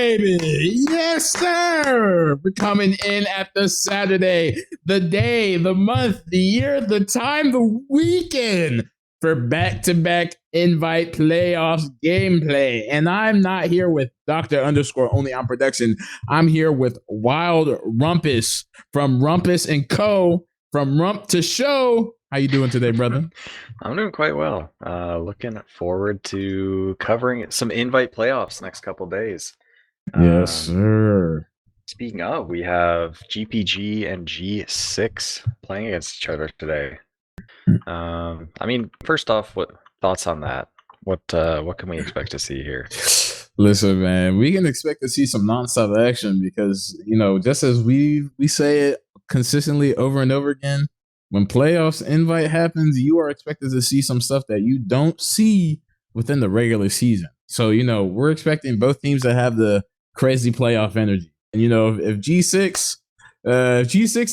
baby. Yes, sir. We're coming in at the Saturday, the day, the month, the year, the time, the weekend for back-to-back invite playoffs gameplay. And I'm not here with Dr. Underscore only on production. I'm here with Wild Rumpus from Rumpus and Co. From Rump to Show. How you doing today, brother? I'm doing quite well. Looking forward to covering some invite playoffs next couple days. Yes, Um, sir. Speaking of, we have GPG and G6 playing against each other today. First off, what thoughts on that? What can we expect to see here? Listen, man, we can expect to see some nonstop action because just as we say it consistently over and over again, when playoffs invite happens, you are expected to see some stuff that you don't see within the regular season. So we're expecting both teams to have the crazy playoff energy, and if G6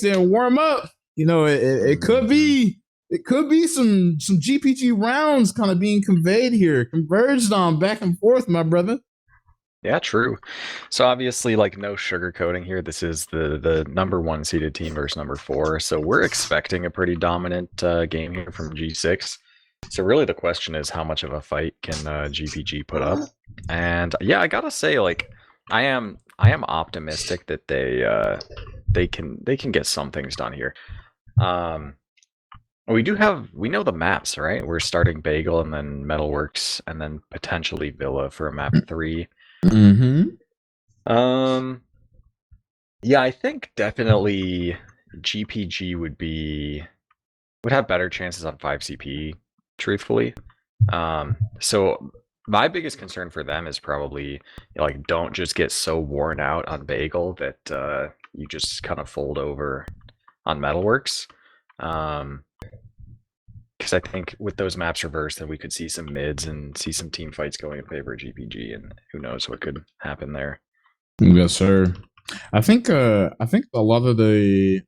didn't warm up, it could be. It could be some GPG rounds kind of being conveyed here, converged on back and forth, my brother. Yeah, true. So obviously, like no sugarcoating here. This is the number one seeded team versus number four. So we're expecting a pretty dominant game here from G6. So really, the question is how much of a fight can GPG put up? And yeah, I gotta say, like I am optimistic that they can get some things done here. Um, we know the maps, right? We're starting Bagel and then Metalworks and then potentially Villa for a map 3. Mm-hmm. Um, yeah, I think definitely GPG would have better chances on 5 CP, truthfully. So my biggest concern for them is probably like don't just get so worn out on Bagel that you just kind of fold over on Metalworks. Because I think with those maps reversed, then we could see some mids and see some team fights going in favor of GPG, and who knows what could happen there. Yes, sir. I think a lot of the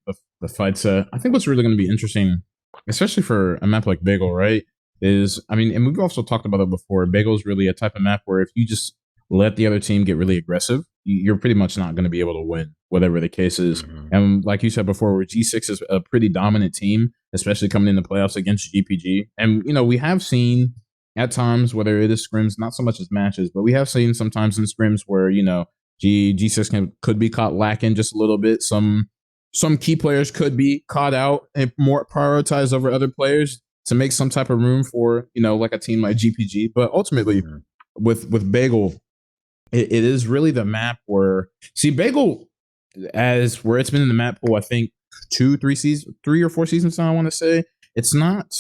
fights. I think what's really going to be interesting, especially for a map like Bagel, right? And we've also talked about it before. Bagel is really a type of map where if you just let the other team get really aggressive, you're pretty much not going to be able to win, whatever the case is. Mm-hmm. And like you said before, where G6 is a pretty dominant team, especially coming in the playoffs against GPG. And we have seen at times, whether it is scrims, not so much as matches, but we have seen sometimes in scrims where G6 could be caught lacking just a little bit. Some key players could be caught out and more prioritized over other players to make some type of room for like a team like GPG. But ultimately, with Bagel, it is really the map where Bagel as where it's been in the map pool. I think 3 or 4 seasons now. I want to say it's not.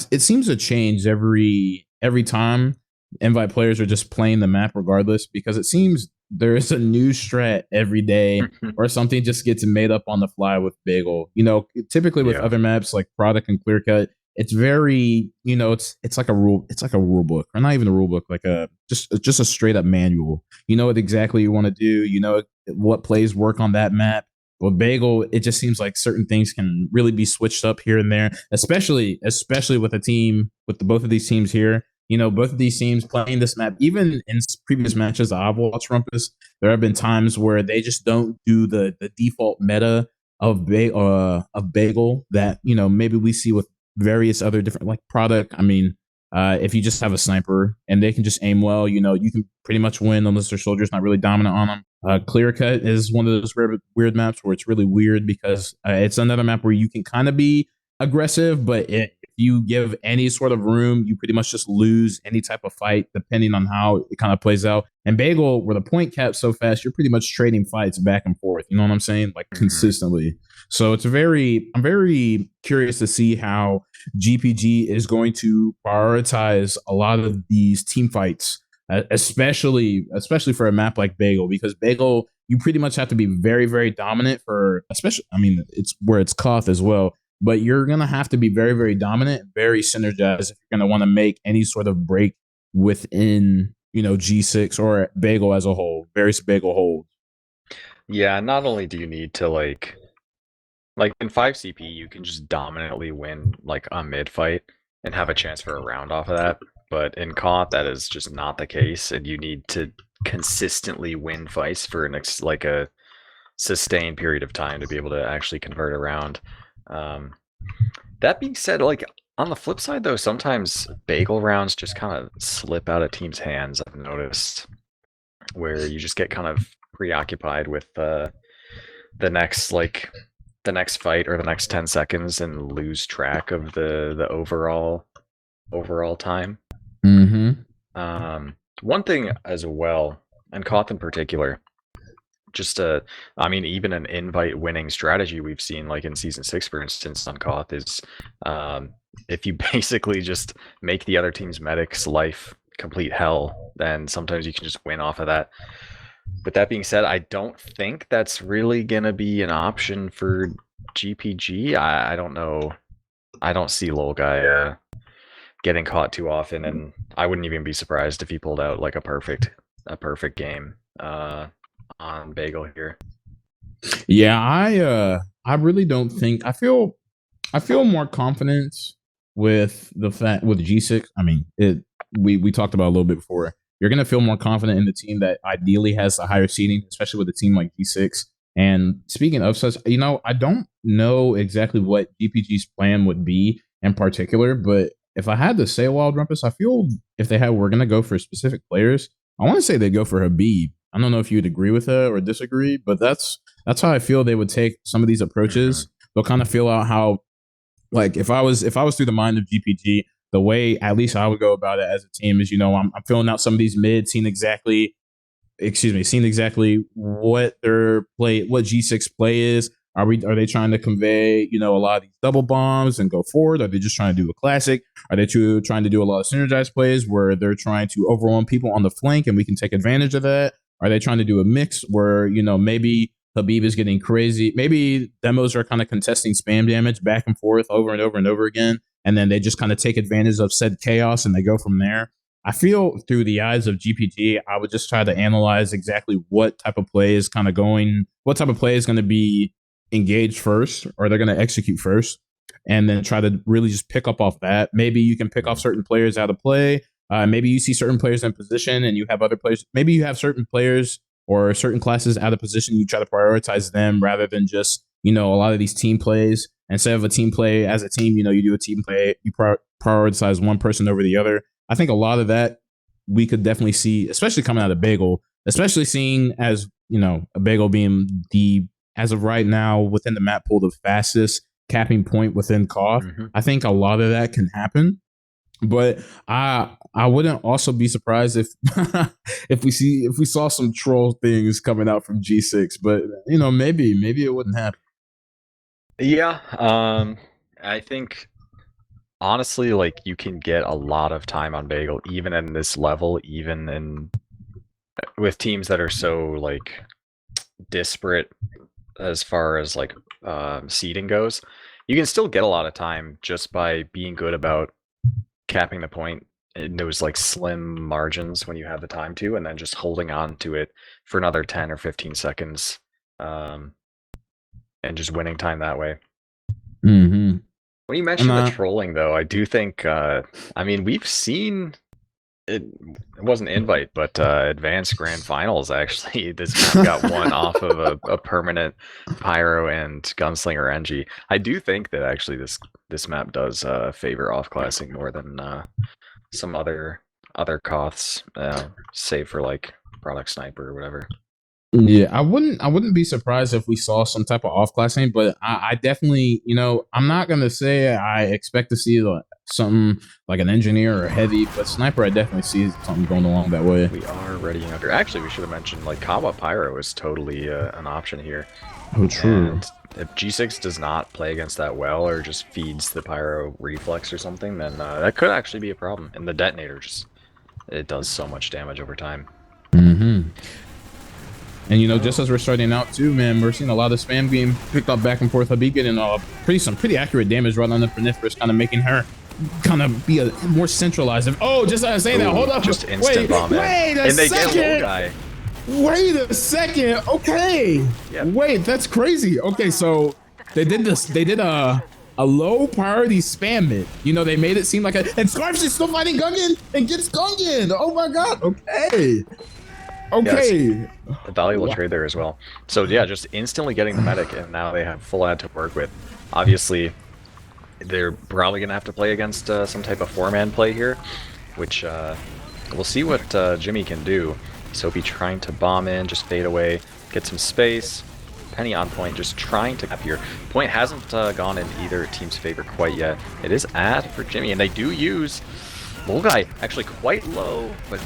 It seems to change every time invite players are just playing the map regardless, because it seems there is a new strat every day or something just gets made up on the fly with Bagel. Typically with other maps like Product and Clear Cut, it's very, it's like a rule book, or not even a rule book, like just a straight up manual. You know what exactly you want to do, what plays work on that map. With Bagel, it just seems like certain things can really be switched up here and there, especially with a team, with both of these teams here. Both of these teams playing this map, even in previous matches I've watched Rumpus, there have been times where they just don't do the default meta of Bagel that, maybe we see with various other different like Product. If you just have a sniper and they can just aim well, you can pretty much win unless their soldier's not really dominant on them. Clear Cut is one of those weird maps where it's really weird because it's another map where you can kind of be aggressive, but if you give any sort of room, you pretty much just lose any type of fight depending on how it kind of plays out. And Bagel, where the point cap's so fast, you're pretty much trading fights back and forth. You know what I'm saying? Like consistently. So I'm very curious to see how GPG is going to prioritize a lot of these team fights, especially for a map like Bagel, because Bagel, you pretty much have to be very, very dominant for, especially, it's where it's Koth as well. But you're going to have to be very, very dominant, very synergized if you're going to want to make any sort of break within, G6 or Bagel as a whole, various Bagel holds. Yeah, not only do you need to like in 5 CP, you can just dominantly win like a mid fight and have a chance for a round off of that. But in COD, that is just not the case, and you need to consistently win fights for like a sustained period of time to be able to actually convert around. Um, that being said, like on the flip side though, sometimes bagel rounds just kind of slip out of teams' hands. I've noticed where you just get kind of preoccupied with the next the next fight or the next 10 seconds and lose track of the overall time. Mm-hmm. One thing as well, and Koth in particular, just I mean, even an invite winning strategy we've seen, like in season 6, for instance, on Koth is if you basically just make the other team's medic's life complete hell, then sometimes you can just win off of that. With that being said, I don't think that's really gonna be an option for GPG. I don't know. I don't see Lol Guy getting caught too often, and I wouldn't even be surprised if he pulled out like a perfect game on Bagel here. Yeah, I really don't think I feel more confidence with the fact with G6. I mean, we talked about a little bit before. You're gonna feel more confident in the team that ideally has a higher seeding, especially with a team like G6. And speaking of such, I don't know exactly what GPG's plan would be in particular, but if I had to say a Wild Rumpus, I feel if we're gonna go for specific players, I want to say they'd go for Habib. I don't know if you'd agree with that or disagree, but that's how I feel they would take some of these approaches. Mm-hmm. They'll kind of feel out how, like, if I was through the mind of GPG, the way at least I would go about it as a team is, I'm filling out some of these mids, seeing exactly what their play, what G6 play is. Are they trying to convey, a lot of these double bombs and go forward? Are they just trying to do a classic? Are they trying to do a lot of synergized plays where they're trying to overwhelm people on the flank and we can take advantage of that? Are they trying to do a mix where, maybe Habib is getting crazy? Maybe demos are kind of contesting spam damage back and forth over and over and over again. And then they just kind of take advantage of said chaos and they go from there. I feel through the eyes of GPG, I would just try to analyze exactly what type of play is going to be engaged first, or they're going to execute first, and then try to really just pick up off that. Maybe you can pick off certain players out of play. Maybe you see certain players in position and you have other players. Maybe you have certain players or certain classes out of position. You try to prioritize them rather than just, a lot of these team plays. Instead of a team play as a team, you do a team play. You prioritize one person over the other. I think a lot of that we could definitely see, especially coming out of Bagel, especially seeing as, a Bagel being as of right now, within the map pool, the fastest capping point within Koth. Mm-hmm. I think a lot of that can happen. But I wouldn't also be surprised if if we saw some troll things coming out from G6. But maybe it wouldn't happen. Yeah, I think honestly, like, you can get a lot of time on Bagel, even in this level, even with teams that are so like disparate as far as like seeding goes. You can still get a lot of time just by being good about capping the point in those like slim margins when you have the time to, and then just holding on to it for another 10 or 15 seconds, and just winning time that way. Mm-hmm. When you mentioned the trolling, though, I do think, I mean, we've seen it wasn't invite, but advanced grand finals, actually. This map got one off of a permanent pyro and gunslinger NG. I do think that actually this map does favor off-classing more than some other Koths, save for like product sniper or whatever. Yeah, I wouldn't be surprised if we saw some type of off-classing, but I definitely, I'm not gonna say I expect to see something like an engineer or heavy, but sniper I definitely see something going along that way. We are ready under. Actually, we should have mentioned like combat pyro is totally an option here. Oh, true. And if G6 does not play against that well, or just feeds the pyro reflex or something, then that could actually be a problem. And the detonator it does so much damage over time. Mm-hmm. And just as we're starting out too, man, we're seeing a lot of spam game picked up back and forth. Habib getting some pretty accurate damage right on the Pernithrous, kind of making her kind of be a more centralized. Oh, just as I say that, hold up. Just instant bomb. Wait a second. Wait a second. Okay. Yep. Wait, that's crazy. Okay, so they did this. They did a low priority spam it. They made it seem like and Scarf's is still fighting Gungan and gets Gungan. Oh my god. Okay. Yes, Okay. a valuable Wow. trade there as well. So yeah, just instantly getting the medic, and now they have full ad to work with. Obviously, they're probably going to have to play against some type of four-man play here, which we'll see what Jimmy can do. Soapy trying to bomb in, just fade away, get some space. Penny on point, just trying to cap here. Point hasn't gone in either team's favor quite yet. It is ad for Jimmy, and they do use Guy actually quite low, but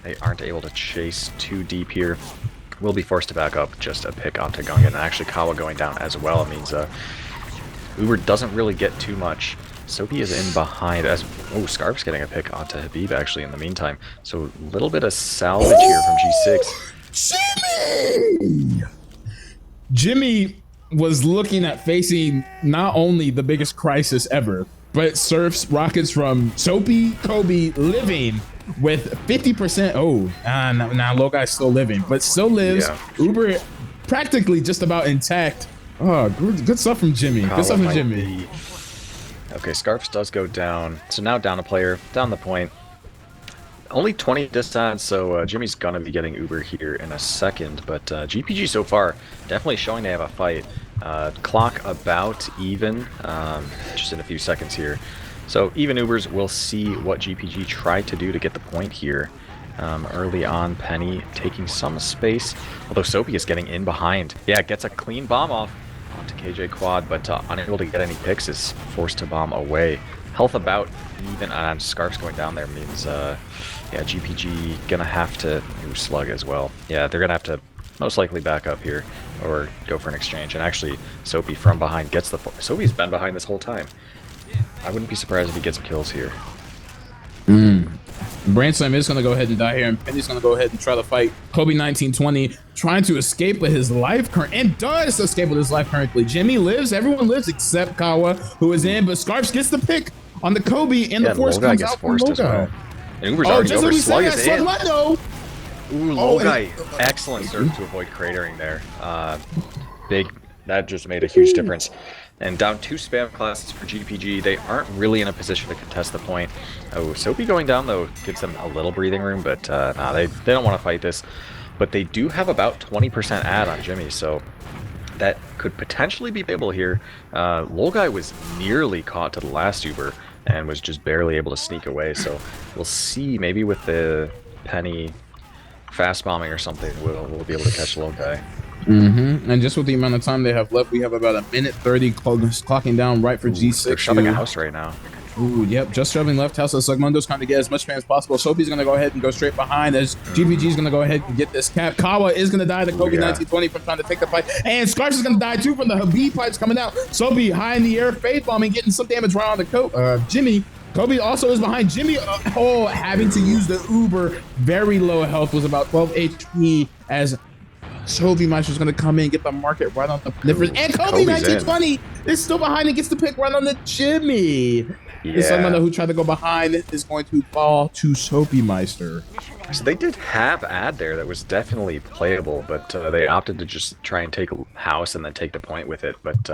they aren't able to chase too deep here. Will be forced to back up, just a pick onto Gungan, and actually Kawa going down as well. It means Uber doesn't really get too much. Soapy is in behind as Scarf's getting a pick onto Habib actually in the meantime. So a little bit of salvage here from G6. Jimmy! Jimmy was looking at facing not only the biggest crisis ever, but surfs rockets from Soapy, Kobe living with 50%. Oh, now low guy's still living, but still lives. Yeah. Uber practically just about intact. Oh, good stuff from Jimmy. Good stuff from Jimmy. Okay, Scarfs does go down. So now down a player, down the point. Only 20 distance, so Jimmy's gonna be getting Uber here in a second. But GPG so far definitely showing they have a fight. Clock about even, just in a few seconds here. So even Ubers, we'll see what GPG tried to do to get the point here. Early on, Penny taking some space, although Soapy is getting in behind. Yeah, gets a clean bomb off onto KJ Quad, but unable to get any picks, is forced to bomb away. Health about even, and Scarf's going down there means, yeah, GPG gonna have to slug as well. Yeah, they're gonna have to most likely back up here or go for an exchange. And actually, Soapy from behind gets the. Soapy's been behind this whole time. I wouldn't be surprised if he gets kills here. Brandslam is going to go ahead and die here, and Penny's going to go ahead and try to fight Kobe 1920, trying to escape with his life current, and does escape with his life currently. Jimmy lives, everyone lives except Kawa, who is in, but Scarfs gets the pick on the Kobe, and the force comes out from as well. And Uber's already over. Slug is in. Ooh, Logai, excellent serve to avoid cratering there. Big, that just made a huge difference. And down 2 spam classes for GPG. They aren't really in a position to contest the point. Oh, Soapy going down, though, gives them a little breathing room, but nah, they don't want to fight this. But they do have about 20% ad on Jimmy, so that could potentially be able here. Logai was nearly caught to the last Uber and was just barely able to sneak away, so we'll see. Maybe with the Penny fast bombing or something, we'll be able to catch Logai. And just with the amount of time they have left, we have about 1:30 clocking down right for G6. They're shoving a house right now. Ooh, yep, just shoving left house. So Slugmundo's trying to get as much spam as possible. Soapy's going to go ahead and go straight behind as GPG's going to go ahead and get this cap. Kawa is going to die to Kobe 1920 from trying to take the fight. And Scarfs is going to die too from the Habib pipes coming out. Soapy high in the air, fade bombing, getting some damage right on the Jimmy. Kobe also is behind Jimmy. Having to use the Uber. Very low health, was about 12 HP as Soapy Meister's going to come in, get the market right on the difference. And Kobe 1920 is still behind and gets the pick right on the Jimmy. Yeah. Someone who tried to go behind is going to fall to Soapy Meister. So they did have ad there that was definitely playable, but they opted to just try and take house and then take the point with it. But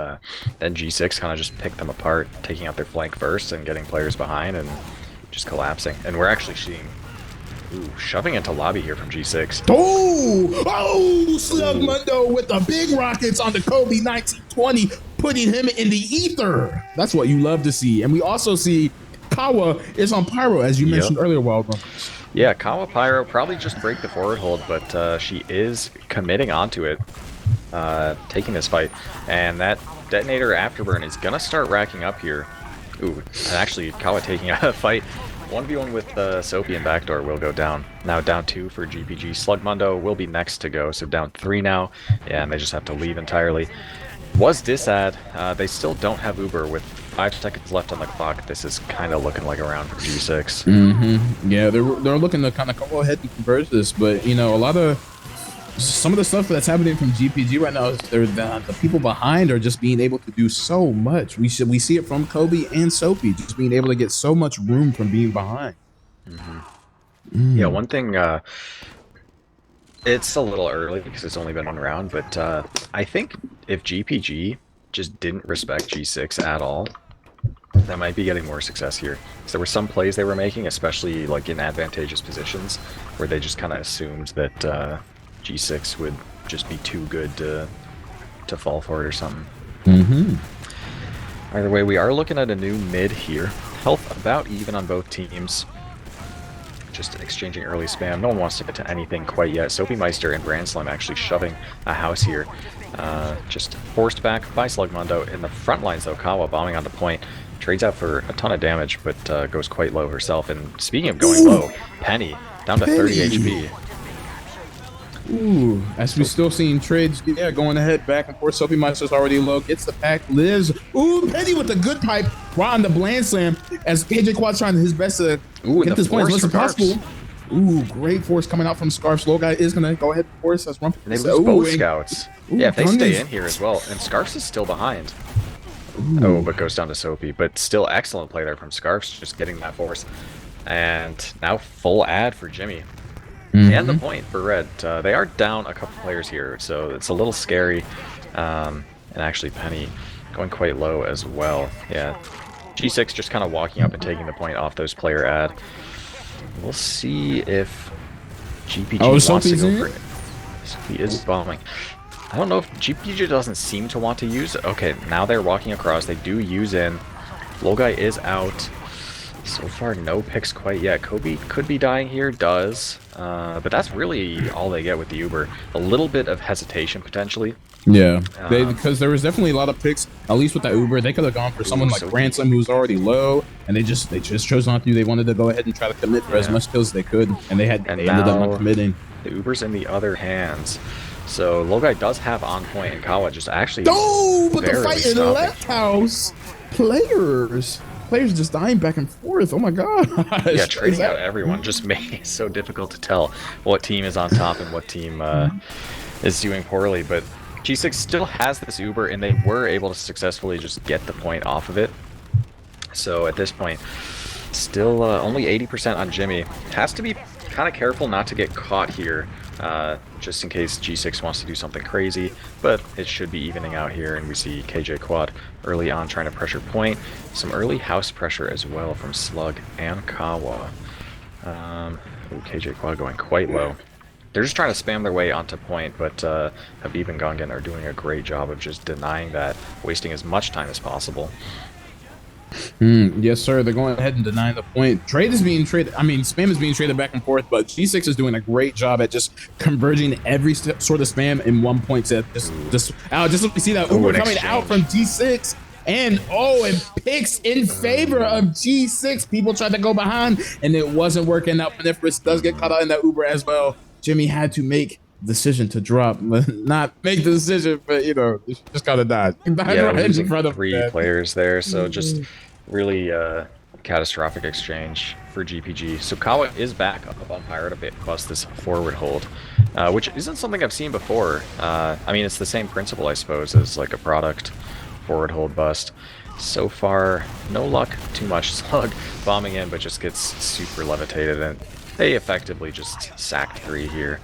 then G6 kind of just picked them apart, taking out their flank first and getting players behind and just collapsing. And we're actually seeing shoving into lobby here from G6. Slugmundo with the big rockets on the Kobe 1920, putting him in the ether. That's what you love to see. And we also see Kawa is on Pyro, as you mentioned earlier, Wild Runners. Yeah, Kawa Pyro probably just break the forward hold, but she is committing onto it, taking this fight. And that detonator afterburn is going to start racking up here. Ooh, and actually Kawa taking a fight. 1v1 with Soapy and Backdoor will go down. Now down 2 for GPG. Slugmundo will be next to go, so down 3 now. Yeah, and they just have to leave entirely. Was disad. They still don't have Uber with 5 seconds left on the clock. This is kind of looking like a round for G6. Yeah, they're looking to kind of go ahead and converge this, but you know, some of the stuff that's happening from GPG right now is the people behind are just being able to do so much. We see it from Kobe and Soapy, just being able to get so much room from being behind. Yeah, one thing, it's a little early because it's only been 1 round, but I think if GPG just didn't respect G6 at all, that might be getting more success here. So there were some plays they were making, especially like in advantageous positions, where they just kind of assumed that G6 would just be too good to fall for it or something. Either way, we are looking at a new mid here. Health about even on both teams. Just exchanging early spam. No one wants to get to anything quite yet. Soapy Meister and Brandslam actually shoving a house here. Just forced back by Slugmundo. In the front lines though, Kawa bombing on the point. Trades out for a ton of damage, but goes quite low herself. And speaking of going low, Penny down to 30 HP. Ooh, as we still seeing trades, yeah, going ahead, back and forth. Soapy Meister's already low, gets the pack, lives. Ooh, Penny with a good pipe, right on the bland slam, as KJ Quad's trying his best to get this point as much as possible. Ooh, great force coming out from Scarf's. Low guy is gonna go ahead and force as Rump. They lose both scouts. Yeah, if they stay in here as well, and Scarf's is still behind. Oh, but goes down to Soapy. But still excellent play there from Scarf's, just getting that force. And now full ad for Jimmy. And the point for Red. They are down a couple players here, so it's a little scary. And actually Penny going quite low as well. Yeah, G6 just kind of walking up and taking the point off those player ad. We'll see if GPG wants to go for it. He is bombing. I don't know if GPG doesn't seem to want to use it. Okay, now they're walking across. They do use in. Low guy is out. So far, no picks quite yet. Kobe could be dying here, does. But that's really all they get with the Uber. A little bit of hesitation, potentially. Yeah, because there was definitely a lot of picks, at least with that Uber. They could have gone for someone like Ransom, who's already low, and they just chose not to. They wanted to go ahead and try to commit for as much kills as they could, and they ended up not committing. The Uber's in the other hands. So Low guy does have on point, and Kawa just actually but the fight in the left house, players just dying back and forth. Oh my god. Yeah, trading out everyone just made it so difficult to tell what team is on top and what team is doing poorly. But G6 still has this Uber, and they were able to successfully just get the point off of it. So at this point, still only 80% on Jimmy. Has to be kind of careful not to get caught here, just in case G6 wants to do something crazy, but it should be evening out here, and we see KJ Quad early on trying to pressure point. Some early house pressure as well from Slug and Kawa. KJ Quad going quite low. They're just trying to spam their way onto point, but Habib and Gongan are doing a great job of just denying that, wasting as much time as possible. Yes, sir. They're going ahead and denying the point. Trade is being traded. I mean, spam is being traded back and forth, but G6 is doing a great job at just converging every sort of spam in one point set. Just let me see that Uber coming out from G6. And it picks in favor of G6. People tried to go behind, and it wasn't working out. Peniferous does get caught out in that Uber as well. Jimmy had to make the decision to drop, not make the decision, but just kind of died. Yeah, right in front of 3 players there, so just really catastrophic exchange for GPG. So Kawa is back up on Pirate a bit, plus this forward hold, which isn't something I've seen before. I mean, it's the same principle, I suppose, as like a product forward hold bust. So far, no luck, too much. Slug bombing in, but just gets super levitated, and they effectively just sacked 3 here.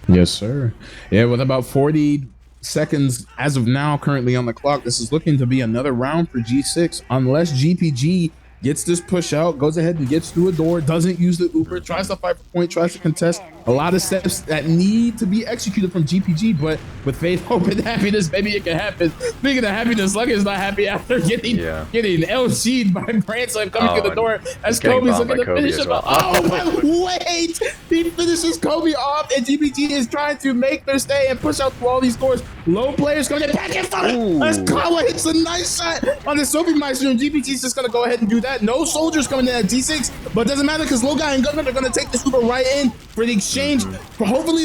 Yes, sir. Yeah, with about 40 seconds as of now currently on the clock, this is looking to be another round for G6 unless GPG gets this push out, goes ahead and gets through a door, doesn't use the Uber, tries to fight for point, tries to contest. A lot of steps that need to be executed from GPG, but with faith, hope, and happiness, maybe it can happen. Speaking of happiness, Slug is not happy after getting LG'd by Brandslam coming through the door as Kobe's looking to finish him off. Wait! He finishes Kobe off, and GPG is trying to make their stay and push out through all these doors. Low players coming in back and forth as Kawa hits a nice shot on the Soapy Meister, and GPG's just going to go ahead and do that. No soldiers coming in at G6, but it doesn't matter because Low Guy and Gunner are going to take this Uber right in for the exchange. For hopefully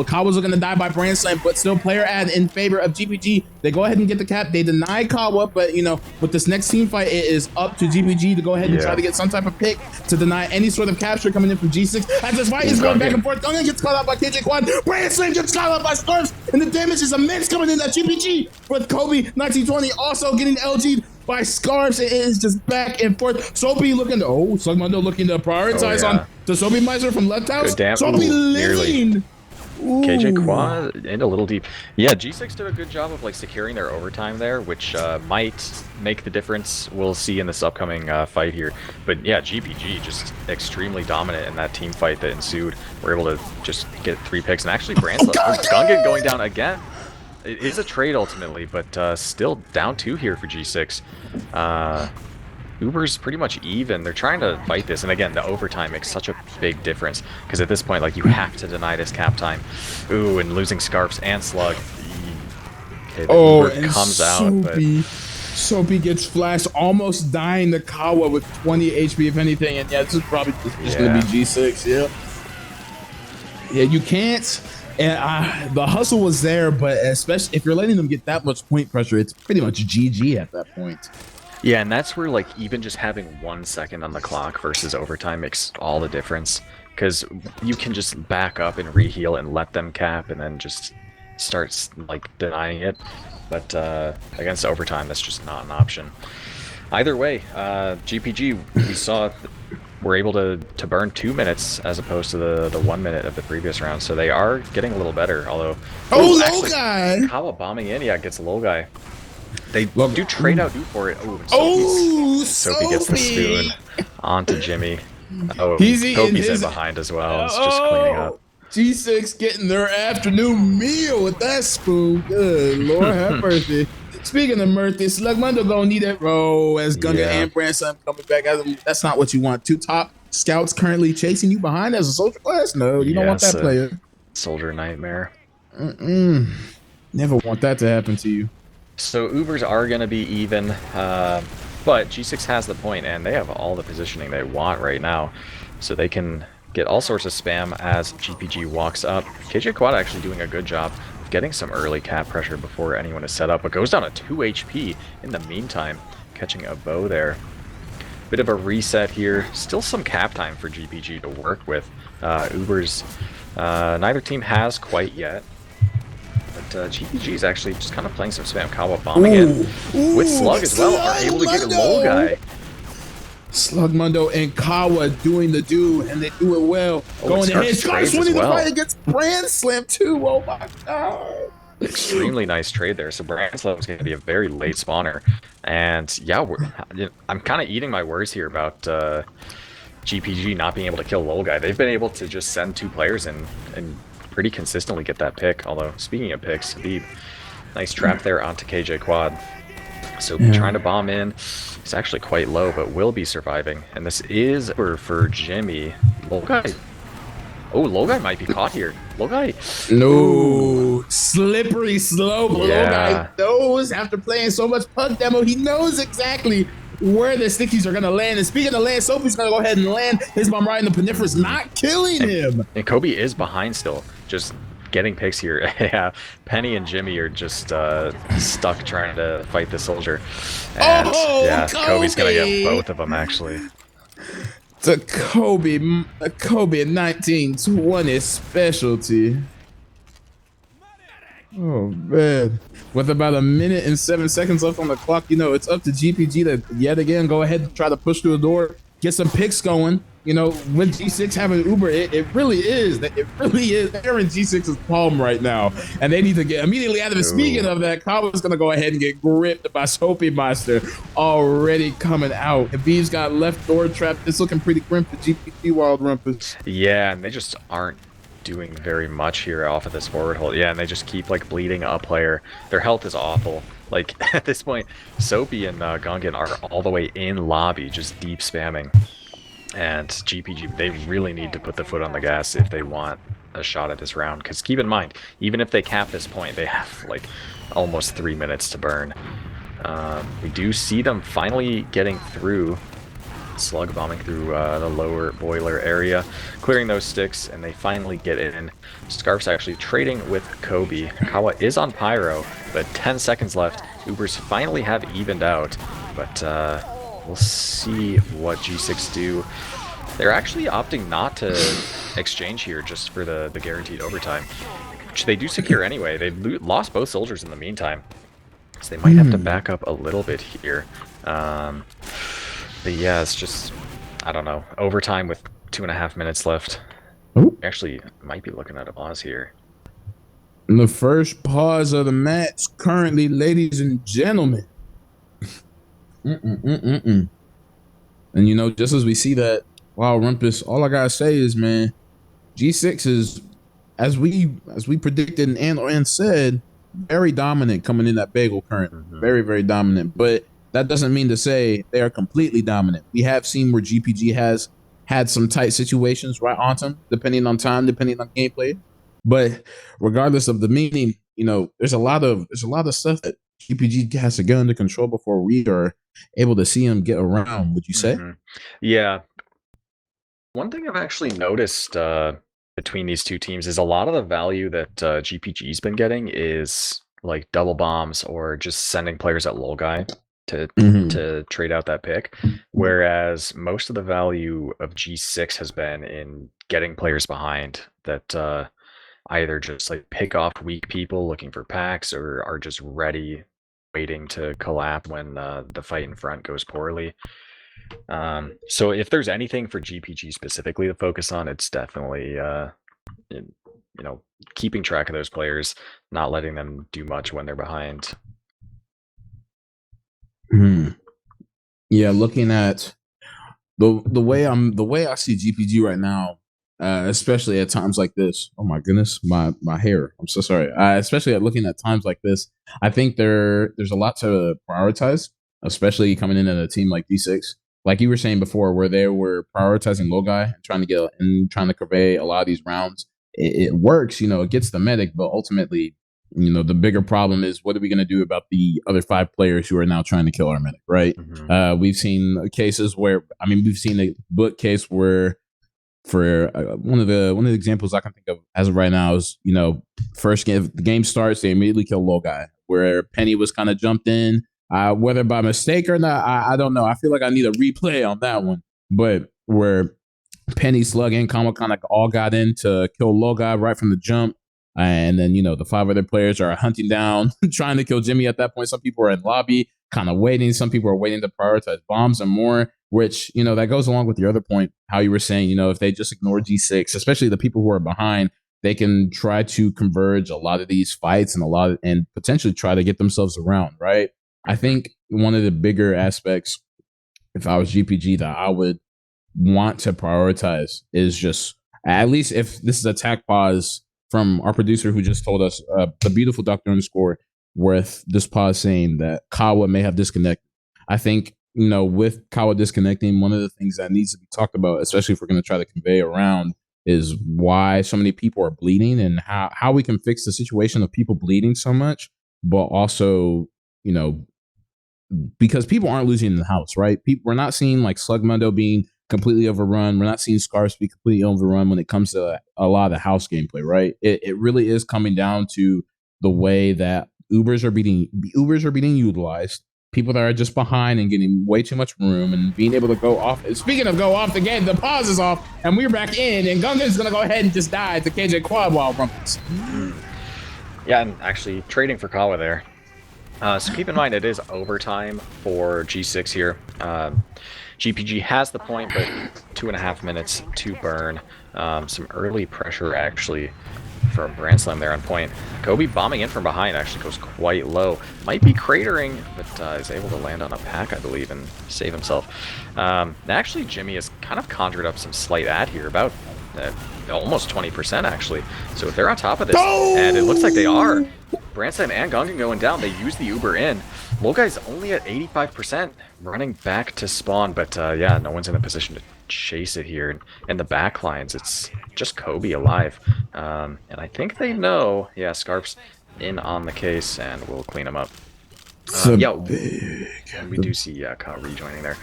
Kawa's looking to die by Brand Slam, but still player ad in favor of GPG. They go ahead and get the cap. They deny Kawa, but with this next team fight, it is up to GPG to go ahead and try to get some type of pick to deny any sort of capture coming in from G6. As this fight is going back and forth, Gungan gets caught out by KJ Quad. Brand Slam gets caught out by Scarves, and the damage is immense coming in at GPG with Kobe 1920 also getting LG'd by Scarves. It is just back and forth. Soapy looking to Slugmundo looking to prioritize on the Soapy Meister from left house. Soapy living. KJ Ooh. Quad in a little deep. Yeah, G6 did a good job of like securing their overtime there, which might make the difference. We'll see in this upcoming fight here. But yeah, GPG just extremely dominant in that team fight that ensued. We're able to just get 3 picks, and actually Gungan going down again. It is a trade ultimately, but still down 2 here for G6. Uber's pretty much even. They're trying to fight this, and again, the overtime makes such a big difference because at this point, like, you have to deny this cap time. Ooh, and losing Scarps and Slug. Okay, the Uber And comes Soapy, out, Soapy gets flashed, almost dying to Kawa with 20 HP, if anything. And yeah, this is probably just going to be G6. Yeah. Yeah, you can't. And the hustle was there, but especially if you're letting them get that much point pressure, it's pretty much GG at that point. Yeah, and that's where, like, even just having 1 second on the clock versus overtime makes all the difference. Because you can just back up and reheal and let them cap and then just start, like, denying it. But against overtime, that's just not an option. Either way, GPG, we saw we're able to burn 2 minutes as opposed to the 1 minute of the previous round. So they are getting a little better, although... Oh, low guy! Kawa bombing in, yeah, gets a low guy. They do trade out for it. Soapy gets the spoon onto Jimmy. Oh, Soapy's in behind as well. It's just cleaning up. G6 getting their afternoon meal with that spoon. Good Lord have mercy. Speaking of mercy, Slugmundo gonna need that roll as Gunga and Branson coming back at him. That's not what you want. 2 top scouts currently chasing you behind as a soldier class? No, you don't want that player. Soldier nightmare. Never want that to happen to you. So Ubers are going to be even, but G6 has the point, and they have all the positioning they want right now. So they can get all sorts of spam as GPG walks up. KJ Quad actually doing a good job of getting some early cap pressure before anyone is set up, but goes down to 2 HP in the meantime, catching a bow there. Bit of a reset here. Still some cap time for GPG to work with. Ubers, neither team has quite yet. But GPG is actually just kind of playing some spam. Kawa bombing in with Slug as well, are able to get a low guy. Slugmundo and Kawa doing the do, and they do it well. Going ahead, Scarps winning the fight against Brand Slam too. Oh my god! Extremely nice trade there. So Brand Slam is going to be a very late spawner, and yeah, I'm kind of eating my words here about GPG not being able to kill low guy. They've been able to just send 2 players and pretty consistently get that pick. Although, speaking of picks, the nice trap there onto KJ Quad. So trying to bomb in. He's actually quite low, but will be surviving. And this is for Jimmy. Logai. Oh, Logai might be caught here. Logai. No. Slippery slope. Logai knows after playing so much pug demo, he knows exactly where the stickies are going to land. And speaking of land, Soapy's going to go ahead and land his bomb right in the Peniferous, not killing him. And Kobe is behind still, just getting picks here. Yeah, Penny and Jimmy are just stuck trying to fight the soldier. And yeah, Kobe's going to get both of them, actually. The Kobe 1920 specialty. Oh, man. With about 1 minute and 7 seconds left on the clock, you know, it's up to GPG to yet again go ahead and try to push through the door, get some picks going. You know, with G6 having Uber, it really is. It really is. They're in G6's palm right now, and they need to get immediately out of it. Speaking of that, Kawa's going to go ahead and get gripped by Soapy Monster already coming out. If B's got left door trapped, it's looking pretty grim for GPG Wild Rumpus. Yeah, and they just aren't doing very much here off of this forward hold. Yeah, and they just keep like bleeding a player. Their health is awful. Like at this point, Soapy and Gungan are all the way in lobby, just deep spamming. And GPG, they really need to put the foot on the gas if they want a shot at this round. Because keep in mind, even if they cap this point, they have like almost 3 minutes to burn. We do see them finally getting through. Slug bombing through the lower boiler area, clearing those sticks, and they finally get in. Scarf's actually trading with Kobe. Kawa is on Pyro, but 10 seconds left. Ubers finally have evened out, but we'll see what G6 do. They're actually opting not to exchange here just for the guaranteed overtime, which they do secure anyway. They've lost both soldiers in the meantime, so they might have to back up a little bit here. But yeah, it's just, I don't know, overtime with 2.5 minutes left. Ooh. Actually, might be looking at a pause here. The first pause of the match currently, ladies and gentlemen. Mm-mm-mm-mm-mm. And you know, just as we see that, wow, Rumpus, all I gotta say is, man, G6 is, as we predicted and said, very dominant coming in that Bagel currently. Mm-hmm. Very, very dominant. But that doesn't mean to say they are completely dominant. We have seen where GPG has had some tight situations right on them, depending on time, depending on gameplay. But regardless of the meaning, you know, there's a lot of stuff that GPG has to get under control before we are able to see him get around. Would you say? Mm-hmm. Yeah. One thing I've actually noticed between these two teams is a lot of the value that GPG's been getting is like double bombs or just sending players at low guy to trade out that pick, whereas most of the value of G6 has been in getting players behind that either just like pick off weak people looking for packs or are just ready, waiting to collapse when the fight in front goes poorly. So if there's anything for GPG specifically to focus on, it's definitely keeping track of those players, not letting them do much when they're behind. Yeah, looking at the way I see GPG right now, especially at times like this. Oh my goodness, my hair. I'm so sorry. Especially at looking at times like this, I think there's a lot to prioritize, especially coming in at a team like D6. Like you were saying before, where they were prioritizing low guy and trying to convey a lot of these rounds. It works, you know, it gets the medic, but ultimately, you know, the bigger problem is what are we going to do about the other 5 players who are now trying to kill our medic, right? We've seen cases where, I mean, we've seen a book case where, for one of the examples I can think of as of right now is, you know, first game, the game starts, they immediately kill low guy, where Penny was kind of jumped in, whether by mistake or not, I don't know. I feel like I need a replay on that one, but where Penny, Slug, and Kama kind of all got in to kill low guy right from the jump. And then, you know, the 5 other players are hunting down, trying to kill Jimmy at that point. Some people are in lobby, kind of waiting. Some people are waiting to prioritize bombs and more, which, you know, that goes along with your other point, how you were saying, you know, if they just ignore G6, especially the people who are behind, they can try to converge a lot of these fights and potentially try to get themselves around, right? I think one of the bigger aspects, if I was GPG, that I would want to prioritize is just, at least if this is attack pause from our producer who just told us, the beautiful Dr. Underscore, with this pause saying that Kawa may have disconnected. I think, you know, with Kawa disconnecting, one of the things that needs to be talked about, especially if we're going to try to convey around, is why so many people are bleeding and how we can fix the situation of people bleeding so much, but also, you know, because people aren't losing in the house, right? We're not seeing like Slugmundo being completely overrun. We're not seeing Scarps be completely overrun when it comes to a lot of the house gameplay, right? It really is coming down to the way that Ubers are being utilized. People that are just behind and getting way too much room and being able to go off. Speaking of go off the game, the pause is off and we're back in, and Gungan's gonna go ahead and just die to KJ Quad while Rumpus. Yeah, and actually trading for Kawa there. So keep in mind, it is overtime for G6 here. GPG has the point, but 2.5 minutes to burn. Some early pressure, actually, from Brand Slam there on point. Kobe bombing in from behind actually goes quite low. Might be cratering, but is able to land on a pack, I believe, and save himself. Actually, Jimmy has kind of conjured up some slight ad here, about almost 20%, actually. So if they're on top of this, and it looks like they are, Branson and Gungan going down, they use the Uber in. Low guy's only at 85%, running back to spawn, but yeah, no one's in a position to chase it here. And the back lines, it's just Kobe alive. And I think they know, yeah, Scarp's in on the case, and we'll clean him up. Yeah, we do see Ka rejoining there.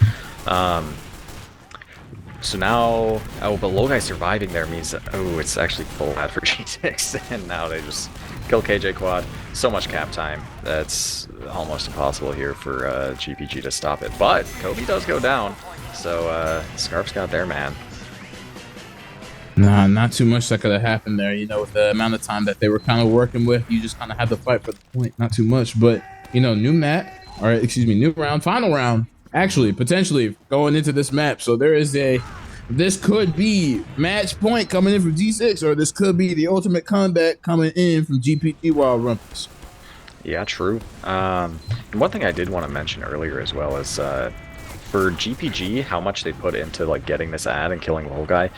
So now, but low guy surviving there means that, it's actually full ad for G6, and now they just kill KJ Quad. So much cap time. That's almost impossible here for GPG to stop it. But Kobe does go down, so Scarp's got their man. Nah, not too much that could have happened there. You know, with the amount of time that they were kind of working with, you just kind of had to fight for the point. Not too much, but, you know, new round, final round. Actually, potentially going into this map. So there is a this could be match point coming in from G6, or this could be the ultimate comeback coming in from GPG Wild Rumpus. Yeah, true. And one thing I did want to mention earlier as well is for GPG, how much they put into like getting this ad and killing the whole guy.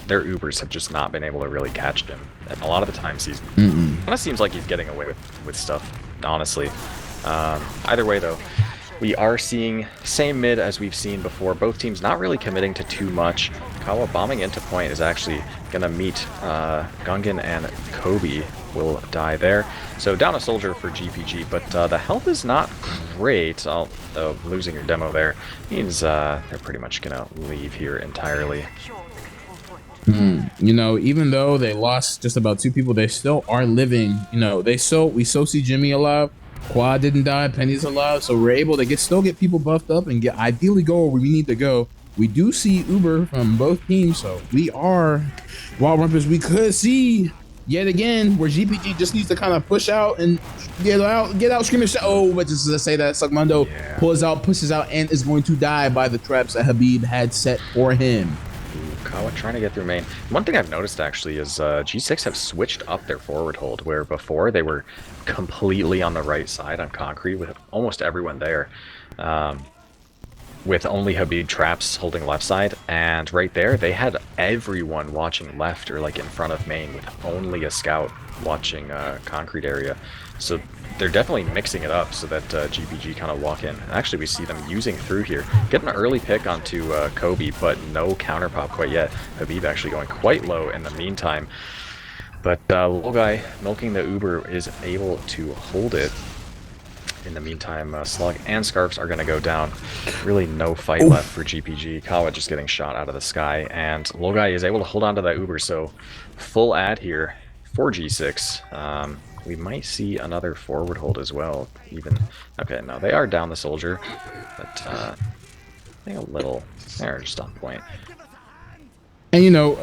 Their Ubers have just not been able to really catch him. And a lot of the times he's kind of seems like he's getting away with stuff, honestly. Either way, though, we are seeing same mid as we've seen before. Both teams not really committing to too much. Kawa bombing into point is actually going to meet Gungan, and Kobe will die there. So down a soldier for GPG, but the health is not great. Losing your demo there means they're pretty much going to leave here entirely. You know, even though they lost just about 2 people, they still are living. You know, we still see Jimmy alive. Quad didn't die, Penny's alive, so we're able to still get people buffed up and ideally go where we need to go. We do see Uber from both teams, so we are Wild Rumpers. We could see yet again where GPG just needs to kind of push out and get out screaming. Oh, but just to say that Sugmundo pushes out, and is going to die by the traps that Habib had set for him. Kawa trying to get through main. One thing I've noticed actually is G6 have switched up their forward hold, where before they were completely on the right side on concrete with almost everyone there, with only Habib traps holding left side, and right there they had everyone watching left or like in front of main with only a scout watching concrete area. So they're definitely mixing it up so that GPG kind of walk in. And actually, we see them using through here. Getting an early pick onto Kobe, but no counter pop quite yet. Habib actually going quite low in the meantime. But little guy milking the Uber is able to hold it. In the meantime, Slug and Scarfs are going to go down. Really no fight left for GPG. Kawa just getting shot out of the sky. And little guy is able to hold on to that Uber. So full ad here for G6. We might see another forward hold as well, even. Okay, no, they are down the soldier, but I think a little. They're just on point. And you know,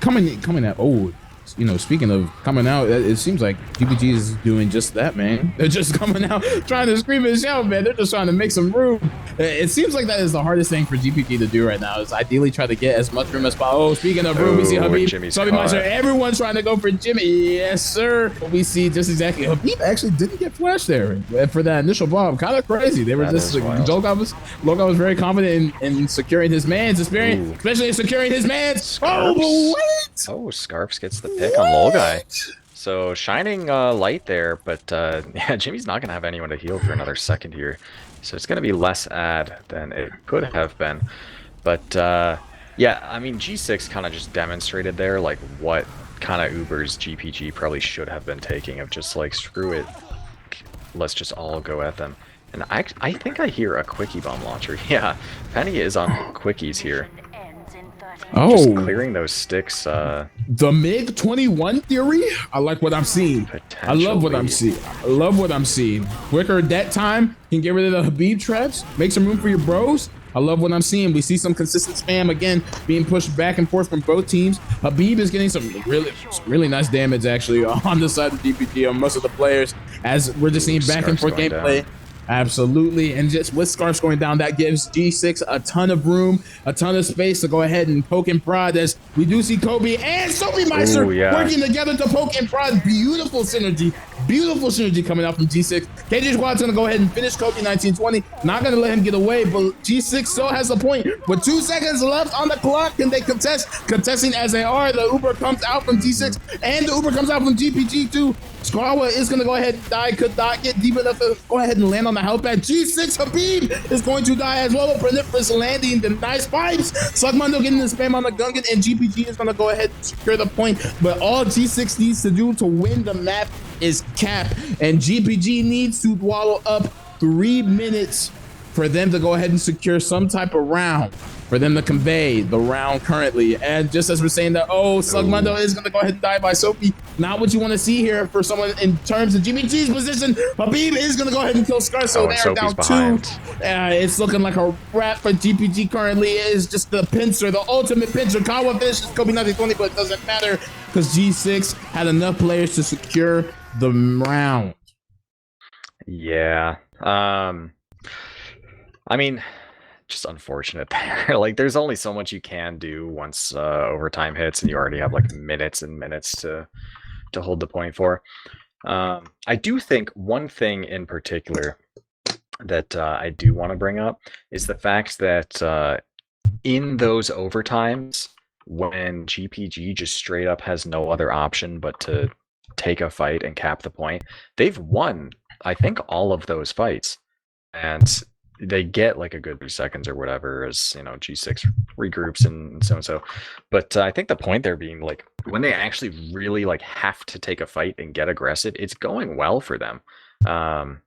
coming at you know, speaking of coming out, it seems like GPG is doing just that, man. They're just coming out trying to scream and shout, man. They're just trying to make some room. It seems like that is the hardest thing for GPG to do right now, is ideally try to get as much room as possible. Oh, speaking of room, we see Habib. Everyone's trying to go for Jimmy. Yes, sir. We see just exactly. Habib actually didn't get flashed there for that initial bomb. Kind of crazy. They were just Loga was very confident in securing his man's experience, especially in securing his man's. Oh, wait. Oh, Scarfs gets the pick on Lol guy. So shining light there, but yeah, Jimmy's not gonna have anyone to heal for another second here. So it's gonna be less ad than it could have been. But yeah, I mean, G6 kind of just demonstrated there like what kind of Ubers GPG probably should have been taking, of just like, screw it, let's just all go at them. And I think I hear a quickie bomb launcher. Yeah, Penny is on quickies here. Oh, just clearing those sticks. The MiG-21 theory. I like what I'm seeing. I love what I'm seeing. I love what I'm seeing. Quicker debt time. Can get rid of the Habib traps. Make some room for your bros. I love what I'm seeing. We see some consistent spam again being pushed back and forth from both teams. Habib is getting some really nice damage actually on the side of DPG on most of the players, as we're just seeing back and forth gameplay. Absolutely, and just with Scarfs going down, that gives G6 a ton of room, a ton of space to go ahead and poke and prod, as we do see Kobe and Sophie Meister working together to poke and prod. Beautiful synergy coming out from G6. KJ Squad's gonna go ahead and finish Kobe 1920. Not gonna let him get away, but G6 still has a point. With 2 seconds left on the clock, can they contest? Contesting as they are, the Uber comes out from G6 and the Uber comes out from GPG too. Squawa is gonna go ahead and die, could not get deep enough to go ahead and land on the health pad. G6 Habib is going to die as well. Pernifrous landing the nice pipes. Slugmundo getting the spam on the Gungan, and GPG is gonna go ahead and secure the point. But all G6 needs to do to win the map is cap, and GPG needs to wallow up 3 minutes for them to go ahead and secure some type of round, for them to convey the round currently. And just as we're saying that, Slugmundo is going to go ahead and die by Sophie. Not what you want to see here for someone in terms of GPG's position. Habib is going to go ahead and kill Scar, so they're down behind 2. It's looking like a wrap for GPG currently. It is just the pincer, the ultimate pincer. Kawa finishes Kobe 1920, but it doesn't matter because G6 had enough players to secure the round. Yeah. I mean, just unfortunate there. Like, there's only so much you can do once overtime hits, and you already have like minutes and minutes to hold the point for. I do think one thing in particular that I do want to bring up is the fact that in those overtimes, when GPG just straight up has no other option but to take a fight and cap the point, they've won, I think, all of those fights. And they get like a good 3 seconds or whatever as, you know, G6 regroups and so and so. But I think the point there being like when they actually really like have to take a fight and get aggressive, it's going well for them. Um,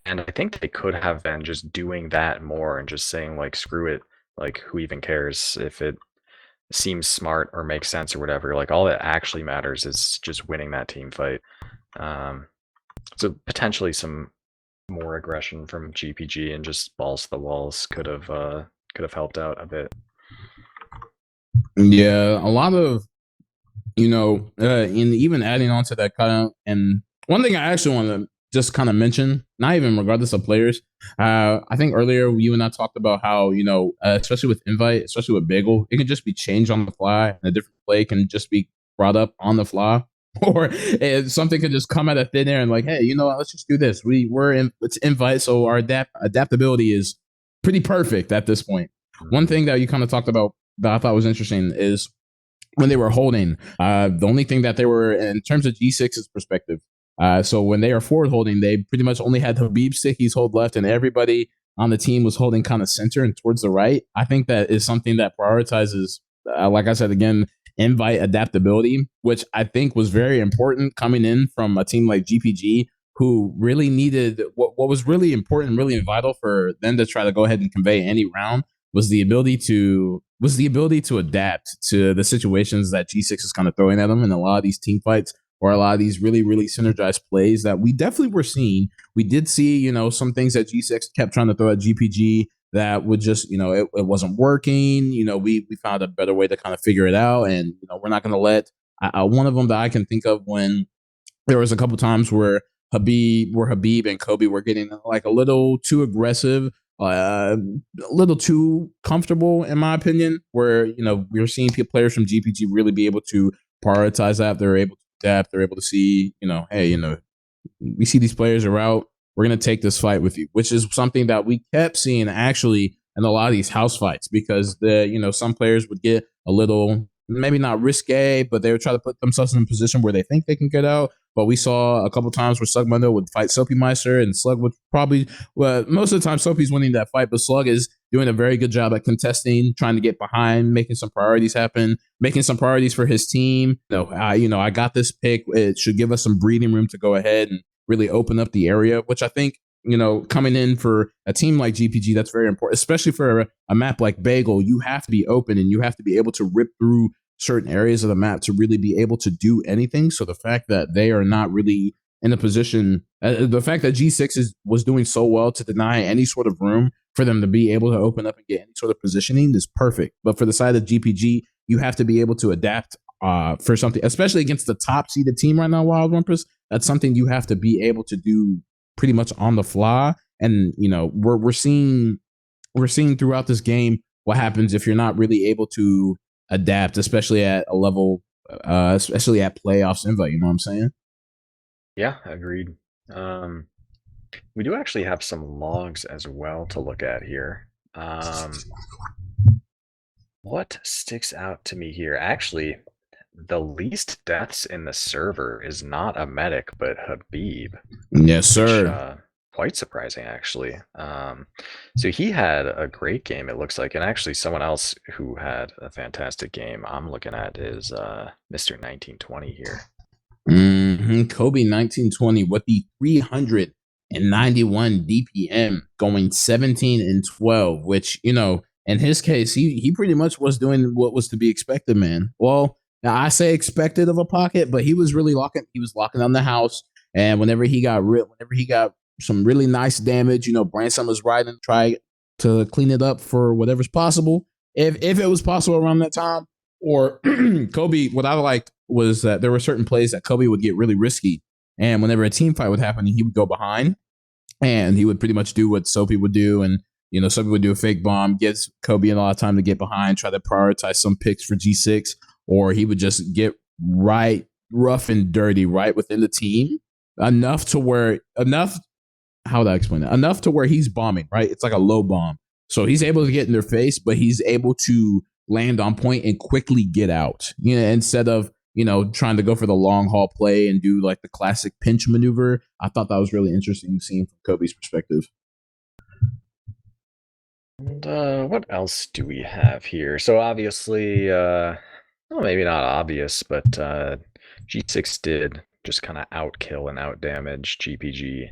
and I think they could have been just doing that more and just saying like, screw it, like who even cares if it seems smart or makes sense or whatever. Like all that actually matters is just winning that team fight. Um, so potentially some more aggression from GPG and just balls to the walls could have helped out a bit. Yeah, a lot of and even adding on to that kind of, and one thing I actually want to just kind of mention, not even regardless of players, I think earlier you and I talked about how especially with invite, especially with Bagel, it can just be changed on the fly, and a different play can just be brought up on the fly. Or something could just come out of thin air and like, hey, you know what, let's just do this. It's invite, so our adaptability is pretty perfect at this point. One thing that you kind of talked about that I thought was interesting is when they were holding. The only thing that they were in terms of G6's perspective. So when they are forward holding, they pretty much only had Habib stickies hold left, and everybody on the team was holding kind of center and towards the right. I think that is something that prioritizes, like I said again, invite adaptability, which I think was very important coming in from a team like GPG, who really needed what was really important, really vital for them to try to go ahead and convey any round was the ability to adapt to the situations that G6 is kind of throwing at them in a lot of these team fights or a lot of these really, really synergized plays that we definitely were seeing. We did see, some things that G6 kept trying to throw at GPG that would just, it wasn't working. We found a better way to kind of figure it out. And, we're not going to let one of them that I can think of when there was a couple times where Habib and Kobe were getting like a little too aggressive, a little too comfortable, in my opinion, where, we were seeing players from GPG really be able to prioritize that. They're able to adapt. They're able to see, hey, we see these players are out. We're going to take this fight with you, which is something that we kept seeing actually in a lot of these house fights because some players would get a little, maybe not risque, but they would try to put themselves in a position where they think they can get out. But we saw a couple times where Slugmundo would fight Soapy Meister, and Slug would probably, most of the time Soapy's winning that fight, but Slug is doing a very good job at contesting, trying to get behind, making some priorities happen, making some priorities for his team. I got this pick. It should give us some breathing room to go ahead and really open up the area, which I think, coming in for a team like GPG, that's very important, especially for a map like Bagel. You have to be open and you have to be able to rip through certain areas of the map to really be able to do anything. So the fact that they are not really in a position, the fact that G6 was doing so well to deny any sort of room for them to be able to open up and get any sort of positioning is perfect. But for the side of GPG, you have to be able to adapt for something, especially against the top seeded team right now, Wild Rumpus. That's something you have to be able to do pretty much on the fly. And, we're seeing throughout this game what happens if you're not really able to adapt, especially at a level, especially at playoffs invite. You know what I'm saying? Yeah, agreed. We do actually have some logs as well to look at here. What sticks out to me here? Actually, the least deaths in the server is not a medic, but Habib. Yes, sir. Which, quite surprising, actually. So he had a great game, it looks like, and actually someone else who had a fantastic game I'm looking at is Mr. 1920 here. Kobe 1920 with the 391 DPM, going 17 and 12, which, in his case, he pretty much was doing what was to be expected, man. Well, now I say expected of a pocket, but he was locking on the house. And whenever he got some really nice damage, Branson was riding, try to clean it up for whatever's possible. If it was possible around that time, or Kobe, what I liked was that there were certain plays that Kobe would get really risky. And whenever a team fight would happen, he would go behind and he would pretty much do what Soapy would do and, You know, some people do a fake bomb, gives Kobe a lot of time to get behind, try to prioritize some picks for G6, or he would just get right rough and dirty right within the team enough to where how would I explain it? Enough to where he's bombing, right? It's like a low bomb. So he's able to get in their face, but he's able to land on point and quickly get out. You know, instead of, you know, trying to go for the long haul play and do like the classic pinch maneuver. I thought that was really interesting seeing from Kobe's perspective. And what else do we have here? So obviously, well, maybe not obvious, but G6 did just kind of outkill and outdamage GPG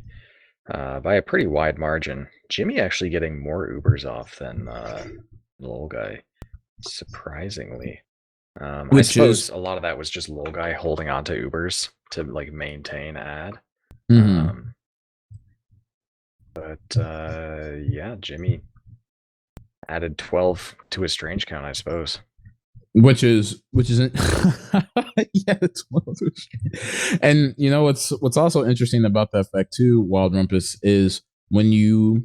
by a pretty wide margin. Jimmy actually getting more Ubers off than the little guy, surprisingly. I suppose a lot of that was just little guy holding on to Ubers to like maintain ad. But yeah, Jimmy added 12 to his strange count, I suppose. Which isn't yeah, 12. And you know what's also interesting about that fact too, Wild Rumpus, is when you,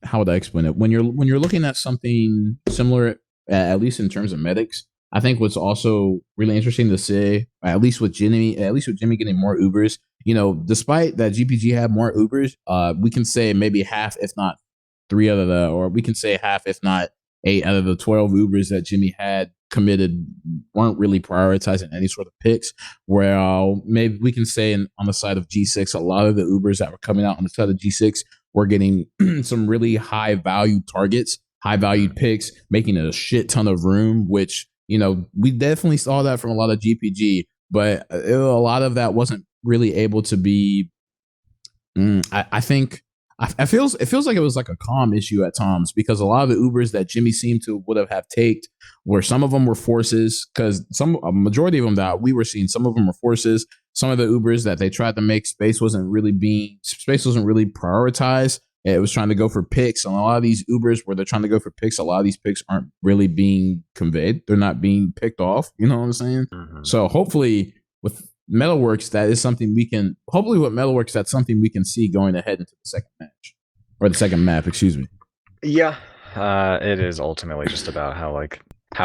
how would I explain it? When you're looking at something similar, at least in terms of medics, I think what's also really interesting to say, at least with Jimmy getting more Ubers, you know, despite that GPG had more Ubers, we can say maybe half, if not 3 out of the, or we can say half, if not 8 out of the 12 Ubers that Jimmy had committed weren't really prioritizing any sort of picks. Where maybe we can say on the side of G6, a lot of the Ubers that were coming out on the side of G6 were getting some really high value targets, high valued picks, making a shit ton of room, which, you know, we definitely saw that from a lot of GPG, but a lot of that wasn't really able to be, I think, it feels like it was like a calm issue at times, because a lot of the Ubers that Jimmy seemed to would have taked were, some of them were forces, because a majority of them that we were seeing, some of them were forces. Some of the Ubers that they tried to make, space wasn't really prioritized. It was trying to go for picks, and a lot of these Ubers where they're trying to go for picks, a lot of these picks aren't really being conveyed. They're not being picked off. You know what I'm saying? So hopefully with Metalworks, that's something we can see going ahead into the second match, or the second map, excuse me. Yeah, it is ultimately just about how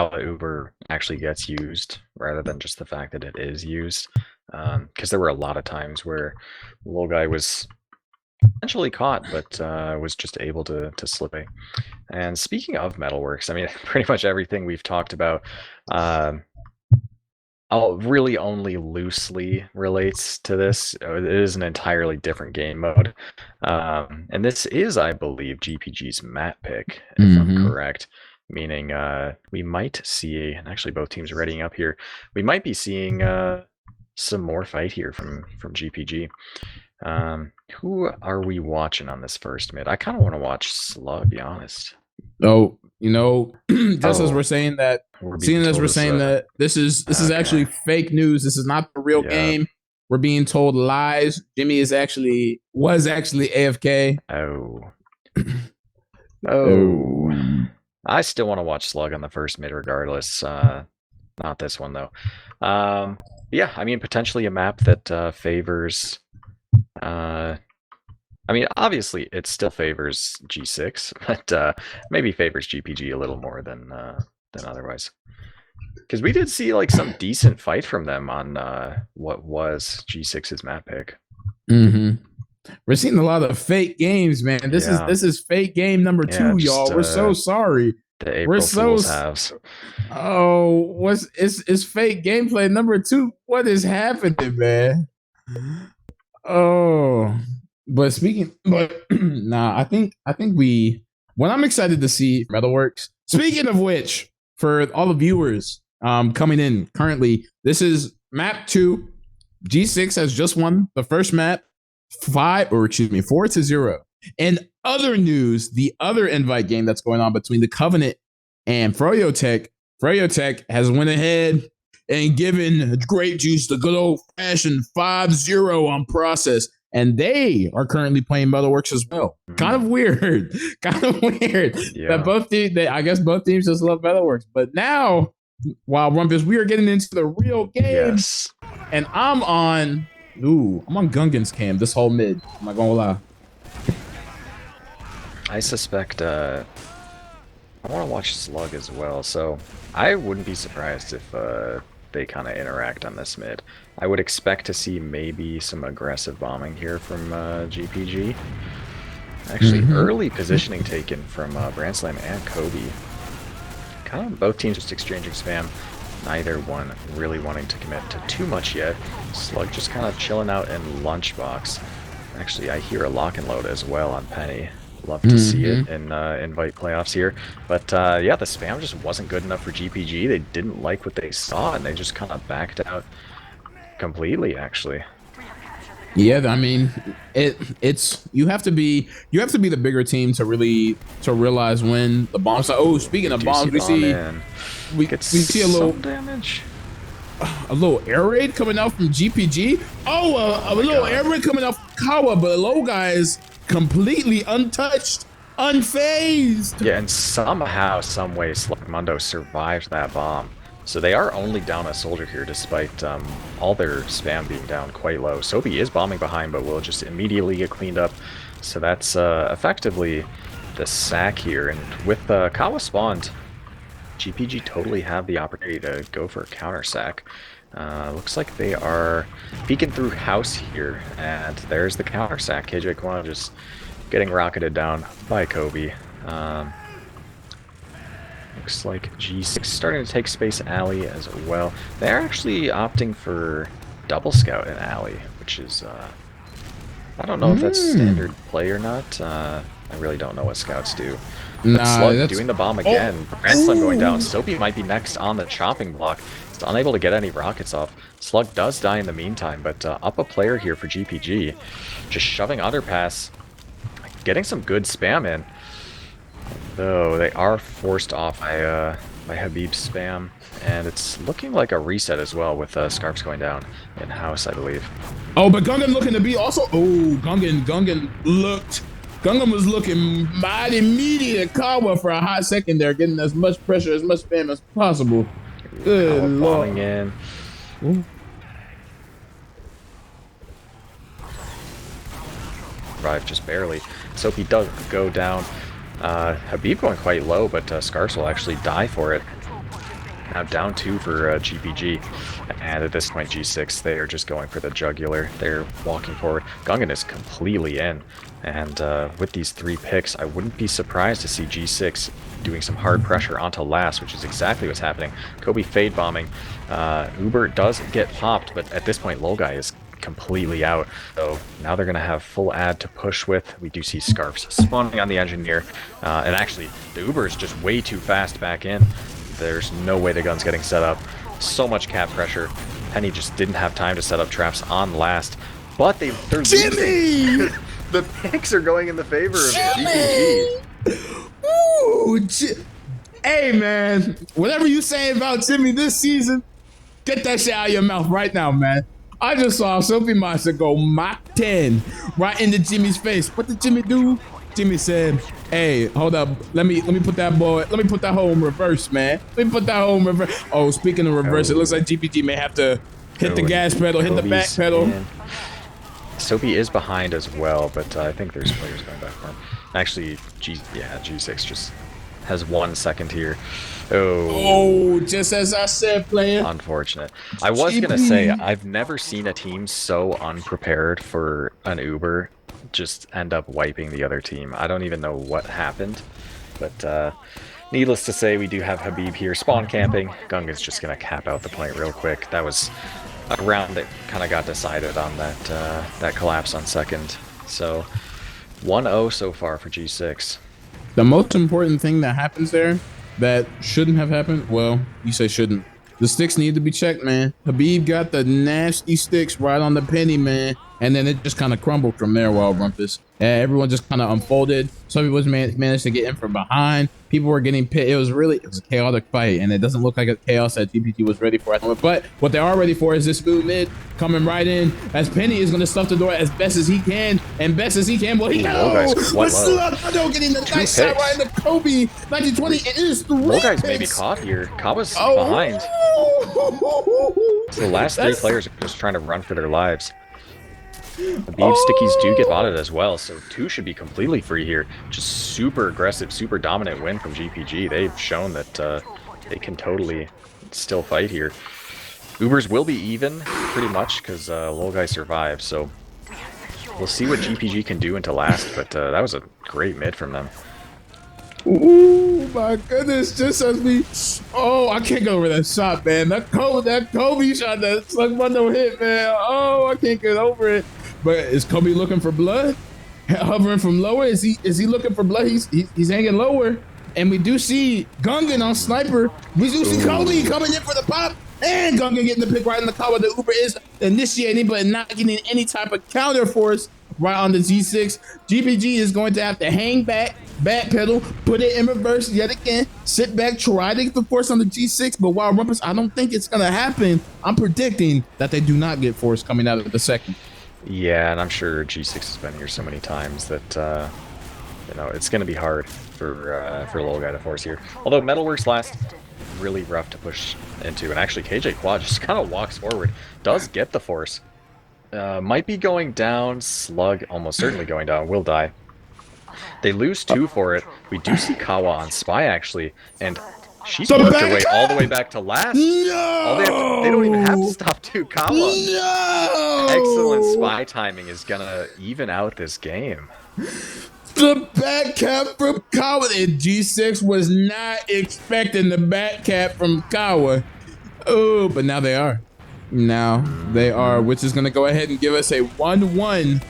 the Uber actually gets used rather than just the fact that it is used. Because there were a lot of times where the little guy was eventually caught, but was just able to slip it. And speaking of Metalworks, I mean, pretty much everything we've talked about really only loosely relates to this. It is an entirely different game mode. And this is, I believe, GPG's map pick, if I'm correct. Meaning we might see, and actually both teams are readying up here, we might be seeing some more fight here from GPG. Who are we watching on this first mid? I kind of want to watch Slug, to be honest. Oh, you know, just as we're saying that, this is actually fake news. This is not the real game. We're being told lies. Jimmy was actually AFK. Oh. I still want to watch Slug on the first mid regardless. Not this one though. Yeah, I mean, potentially a map that favors I mean, obviously, it still favors G6, but maybe favors GPG a little more than otherwise. Because we did see like some decent fight from them on what was G6's map pick. We're seeing a lot of fake games, man. This is fake game number 2, y'all. We're so sorry. The April Fool's halves. Oh, it's fake gameplay number 2. What is happening, man? Oh. But I think what I'm excited to see Metalworks. Speaking of which, for all the viewers coming in currently, this is map 2. G6 has just won the first map 4-0. In other news, the other invite game that's going on between the Covenant and Froyotech has went ahead and given Grape Juice the good old fashioned 5-0 on process. And they are currently playing Metalworks as well. Kind of weird. That both teams, I guess both teams just love Metalworks. But now, while Rumpus, we are getting into the real game. Yes. And I'm on Gungan's cam this whole mid. I'm not gonna lie. I suspect I want to watch Slug as well, so I wouldn't be surprised if they kind of interact on this mid. I would expect to see maybe some aggressive bombing here from GPG. Actually, early positioning taken from Brandslam and Kobe. Kind of both teams just exchanging spam. Neither one really wanting to commit to too much yet. Slug just kind of chilling out in Lunchbox. Actually, I hear a lock and load as well on Penny. Love to see it in invite playoffs here. But yeah, the spam just wasn't good enough for GPG. They didn't like what they saw, and they just kind of backed out completely, actually. Yeah, I mean, it's you have to be the bigger team to realize when the bombs are. Oh, speaking of bombs, we see a little damage. A little air raid coming out from GPG. Oh, a little air raid coming out from Kawa, but the low guy is completely untouched, unfazed. Yeah, and somehow, some way, Slugmundo survived that bomb. So they are only down a soldier here, despite all their spam being down quite low. Soapy is bombing behind, but will just immediately get cleaned up. So that's effectively the sack here. And with Kawa spawned, GPG totally have the opportunity to go for a counter sack. Looks like they are peeking through house here, and there's the counter sack. KJ Kwan just getting rocketed down by Kobe. Looks like G6 starting to take space alley as well. They're actually opting for double scout in alley, which is I don't know if that's standard play or not. I really don't know what scouts do. But Slug doing the bomb again. Brandslam going down. Soapy might be next on the chopping block. He's unable to get any rockets off. Slug does die in the meantime, but up a player here for GPG. Just shoving underpass. Getting some good spam in. Though they are forced off by Habib's spam. And it's looking like a reset as well with Scarps going down in house, I believe. Oh, but Gungan looking to be also... Oh, Gungan was looking mighty meaty at Kawa for a hot second there, getting as much pressure, as much spam as possible. Good Lord. Bombing in. Ooh. Survive just barely. Soapy does go down. Habib going quite low, but Scarps will actually die for it. Now down 2 for GPG. And at this point, G6, they are just going for the jugular. They're walking forward. Gungan is completely in. And with these 3 picks, I wouldn't be surprised to see G6 doing some hard pressure onto last, which is exactly what's happening. Kobe fade bombing. Uber does get popped, but at this point, Lolguy is completely out. So now they're going to have full ad to push with. We do see Scarps spawning on the engineer. And actually, the Uber is just way too fast back in. There's no way the gun's getting set up. So much cap pressure. Penny just didn't have time to set up traps on last. But they're Jimmy! The picks are going in the favor of GPG. Ooh, hey, man. Whatever you say about Jimmy this season, get that shit out of your mouth right now, man. I just saw Sophie Monster go Mach 10 right into Jimmy's face. What did Jimmy do? Jimmy said, hey, hold up. Let me put that hole in reverse, man. Let me put that hole in reverse. Oh, speaking of reverse, it looks like GPG may have to hit the gas pedal, hit the back pedal. Soapy is behind as well, but I think there's players going back for him. Actually, G6 just has 1 second here. Oh, just as I said, player. Unfortunate. I was going to say, I've never seen a team so unprepared for an Uber just end up wiping the other team. I don't even know what happened, but needless to say, we do have Habib here spawn camping. Gungan's just going to cap out the point real quick. That was a round that kind of got decided on that collapse on second. So 1-0 so far for G6. The most important thing that happens there that shouldn't have happened, well, you say shouldn't. The sticks need to be checked, man. Habib got the nasty sticks right on the penny, man. And then it just kind of crumbled from there, Wild Rumpus. Everyone just kind of unfolded. Some people managed to get in from behind. People were getting pit. It was a chaotic fight, and it doesn't look like a chaos that GPG was ready for at the moment. But what they are ready for is this smooth mid coming right in, as Penny is going to stuff the door as best as he can, and best as he can. Well, he was getting the nice shot right into Kobe. 1920. It is 3 Lolguy's maybe caught here. Kawa's behind. So the last 3 players are just trying to run for their lives. The beam stickies do get spotted as well, so 2 should be completely free here. Just super aggressive, super dominant win from GPG. They've shown that they can totally still fight here. Ubers will be even, pretty much, because Lol Guy survived, so we'll see what GPG can do into last, but that was a great mid from them. Ooh, my goodness, just as we... Oh, I can't get over that shot, man. That Kobe shot, that Slug Mundo hit, man. Oh, I can't get over it. But is Kobe looking for blood? Hovering from lower? Is he looking for blood? He's hanging lower. And we do see Gungan on Sniper. We do see Kobe coming in for the pop. And Gungan getting the pick right in the car. The Uber is initiating, but not getting any type of counter force right on the G6. GPG is going to have to hang back, backpedal, put it in reverse yet again, sit back, try to get the force on the G6, but while Rumpus, I don't think it's going to happen. I'm predicting that they do not get force coming out of the second. Yeah, and I'm sure G6 has been here so many times that, you know, it's going to be hard for Lol Guy to force here. Although Metalworks last, really rough to push into, and actually KJ Quad just kind of walks forward, does get the force. Might be going down, Slug almost certainly going down, will die. They lose 2 for it. We do see Kawa on Spy actually, and she's worked her way all the way back to last. No! They don't even have to stop 2. Kawa. No! Excellent Spy timing is gonna even out this game. The back cap from Kawa. And G6 was not expecting the back cap from Kawa. Oh, but now they are. Now they are, which is going to go ahead and give us a 1-1.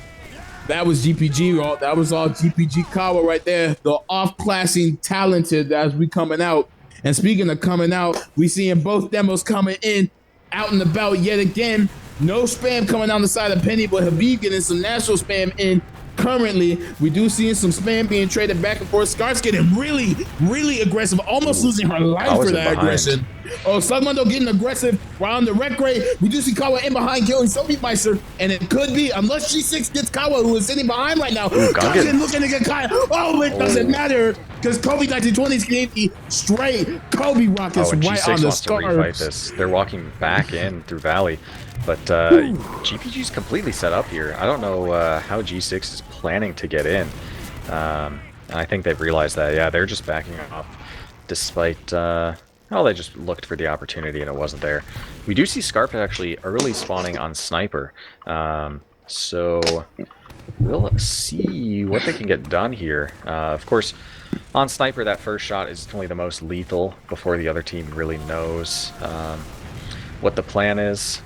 That was GPG. That was all GPG Kawa right there. The off-classing talented as we coming out. And speaking of coming out, we seeing both demos coming in, out and about yet again. No spam coming down the side of Penny, but Habib getting some natural spam in. Currently, we do see some spam being traded back and forth. Scarf's getting really, really aggressive, almost losing her life for that aggression. Oh, Slugmundo getting aggressive right on the wreck rate. We do see Kawa in behind killing Sophie Meister, and it could be, unless G6 gets Kawa, who is sitting behind right now. Gungan looking to get Kaya. Oh, it doesn't matter, because Kobe 1920s gave the straight Kobe rockets right on the Scarfs. They're walking back in through Valley. But GPG's completely set up here. I don't know how G6 is planning to get in. And I think they've realized that, yeah, they're just backing off despite, well, they just looked for the opportunity and it wasn't there. We do see Scarf actually early spawning on Sniper. So we'll see what they can get done here. Of course, on Sniper, that first shot is only the most lethal before the other team really knows what the plan is.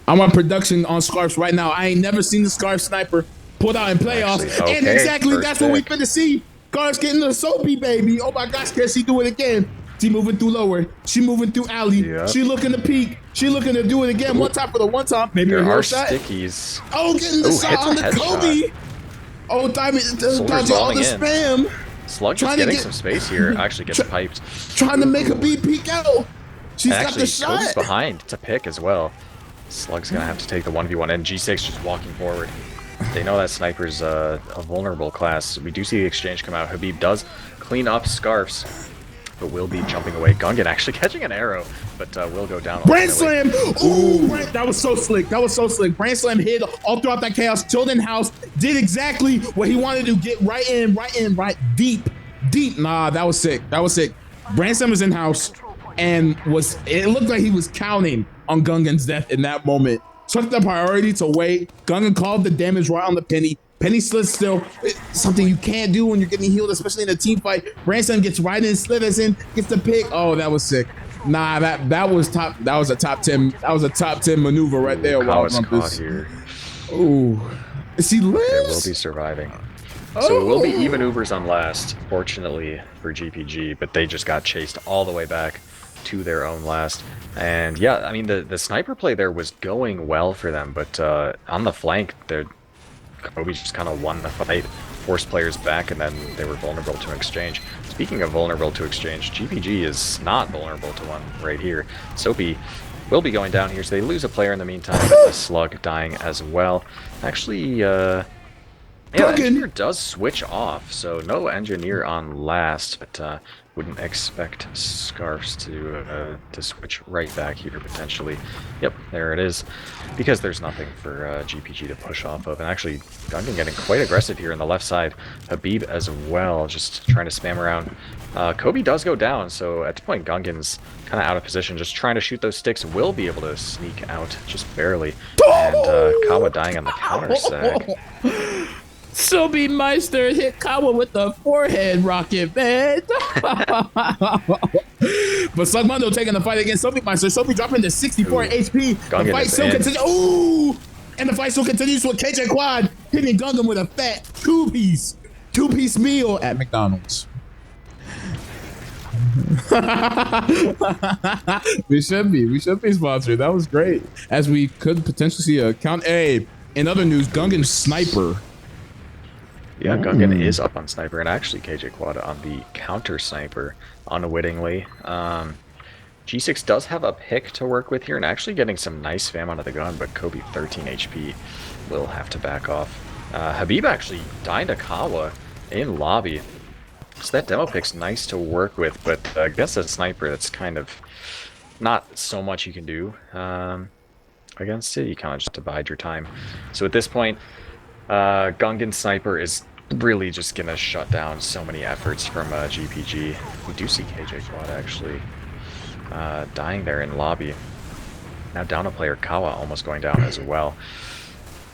I'm on production on Scarfs right now. I ain't never seen the Scarf Sniper put out in playoffs. Actually, and exactly that's what we finna see. Scarf's getting the Soapy, baby. Oh my gosh, can she do it again? She moving through lower. She moving through alley. Yep. She looking to peek. She looking to do it again. One time for the one time. Maybe there a are shot. Stickies. Oh, getting the shot on the Kobe. Oh, Diamond dodging all the spam. Slug just getting some space here. Actually gets piped. Trying to make a B peek out. She's got the shot. Kobe's behind to pick as well. Slug's gonna have to take the 1v1, and G6 just walking forward. They know that Sniper's a vulnerable class. We do see the exchange come out. Habib does clean up Scarfs, but will be jumping away. Gungan actually catching an arrow, but will go down. Brand Slam! Ooh, that was so slick. That was so slick. Brand Slam hit all throughout that chaos. Chilled in house, did exactly what he wanted to get right deep. Nah, that was sick. That was sick. Brand Slam was in house, and it looked like he was counting on Gungan's death in that moment. Took the priority to wait. Gungan called the damage right on the Penny. Penny slits still. It's something you can't do when you're getting healed, especially in a team fight. Branson gets right in, slithers in, gets the pick. Oh, that was sick. Nah, that was top. That was a top 10. That was a top 10 maneuver right there. Kawa's caught here. Ooh, is he lives? They will be surviving. So it will be even Ubers on last, fortunately for GPG, but they just got chased all the way back to their own last. And yeah, I mean, the sniper play there was going well for them, but on the flank, Kobe just kind of won the fight, forced players back, and then they were vulnerable to exchange. Speaking of vulnerable to exchange, GPG is not vulnerable to one right here. Soapy will be going down here, so they lose a player in the meantime, but the Slug dying as well. Actually, yeah, Engineer does switch off, so no Engineer on last, but Wouldn't expect scarfs to switch right back here potentially. Yep, there it is. Because there's nothing for GPG to push off of. And actually, Gungan getting quite aggressive here on the left side. Habib as well, just trying to spam around. Kobe does go down, so at this point Gungan's kind of out of position, just trying to shoot those sticks. Will be able to sneak out just barely. And Kawa dying on the counter sag. Sobi Meister hit Kawa with the forehead rocket, man. But Slugmundo taking the fight against Sobi Meister. Sobi dropping to 64 HP. Gungan the fight still continues. Ooh! And the fight still continues with KJ Quad hitting Gungan with a fat two-piece meal at McDonald's. We should be sponsored. That was great. As we could potentially see a count. Hey, in other news, Gungan's sniper. Yeah, Gungan is up on sniper, and actually KJ Quad on the counter sniper unwittingly. G6 does have a pick to work with here, and actually getting some nice spam onto the gun, but Kobe 13 HP will have to back off. Habib actually dying to Kawa in lobby. So that demo pick's nice to work with, but I guess a sniper, that's kind of not so much you can do against it. You kind of just divide your time. So at this point, Gungan sniper is really just gonna shut down so many efforts from GPG. We do see KJ Quad actually dying there in lobby. Now down a player, Kawa almost going down as well.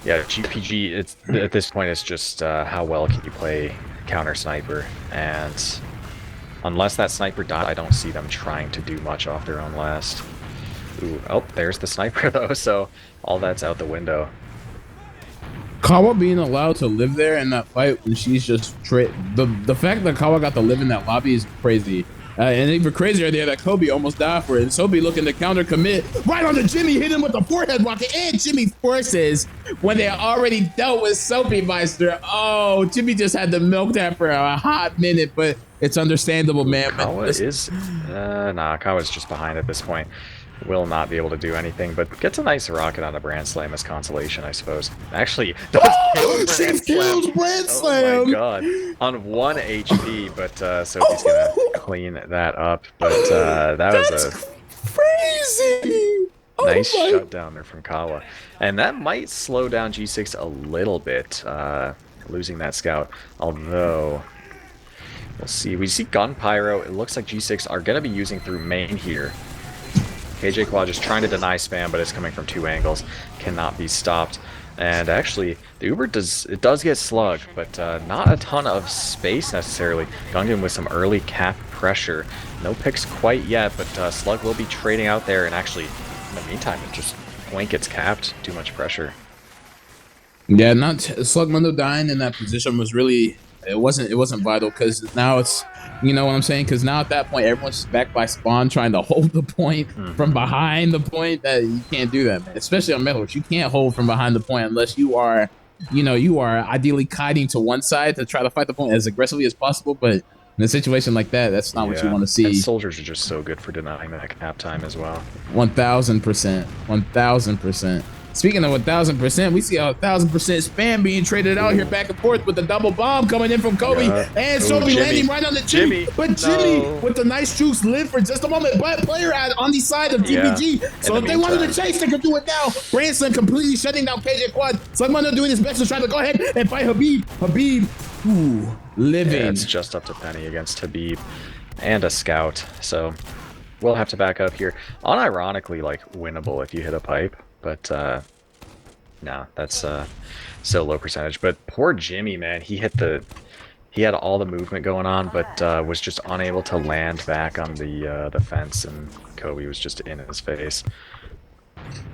Yeah, GPG, it's at this point it's just how well can you play counter sniper, and unless that sniper dies, I don't see them trying to do much off their own last. Ooh, oh, there's the sniper though, so all that's out the window. Kawa being allowed to live there in that fight when she's just the fact that Kawa got to live in that lobby is crazy. And even crazier there that Kobe almost died for it. And Sobi looking to counter commit right on the Jimmy, hit him with the forehead rocket, and Jimmy forces when they already dealt with Sobi Meister. Oh, Jimmy just had to milk that for a hot minute, but it's understandable, man. Kawa is Kawa's just behind at this point. Will not be able to do anything, but gets a nice rocket on a Brand Slam as consolation, I suppose. Actually, does kills Brand Slam. Oh my god. On 1 HP, but Sophie's gonna clean that up. But that was a crazy nice shutdown there from Kawa. And that might slow down G6 a little bit, losing that scout. Although, we'll see. We see Gun Pyro. It looks like G6 are gonna be using through main here. KJ Quad just trying to deny spam, but it's coming from 2 angles. Cannot be stopped. And actually, the Uber does get slugged, but not a ton of space necessarily. Gungan with some early cap pressure. No picks quite yet, but Slug will be trading out there. And actually, in the meantime, it just point gets capped. Too much pressure. Yeah, not Slugmundo dying in that position was really it wasn't vital, because now it's, you know what I'm saying, because now at that point everyone's back by spawn trying to hold the point from behind the point. That you can't do that, man. Especially on Metalworks, you can't hold from behind the point unless you are, you are ideally kiting to one side to try to fight the point as aggressively as possible. But in a situation like that, that's not what you want to see. And soldiers are just so good for denying that cap time as well. 1000%, 1000%. Speaking of 1000%, we see 1000% spam being traded out here back and forth with the double bomb coming in from Kobe, and Sobi landing right on the Jimmy. But Jimmy with the nice juice lived for just a moment. But player on the side of GPG. So if they wanted to chase, they could do it now. Branson completely shutting down KJ Quad. Slugmundo doing his best to try to go ahead and fight Habib. Habib, living. Yeah, it's just up to Penny against Habib and a scout. So we'll have to back up here. Unironically, like, winnable if you hit a pipe. But no, that's so low percentage. But poor Jimmy, man, he had all the movement going on, but was just unable to land back on the fence, and Kobe was just in his face.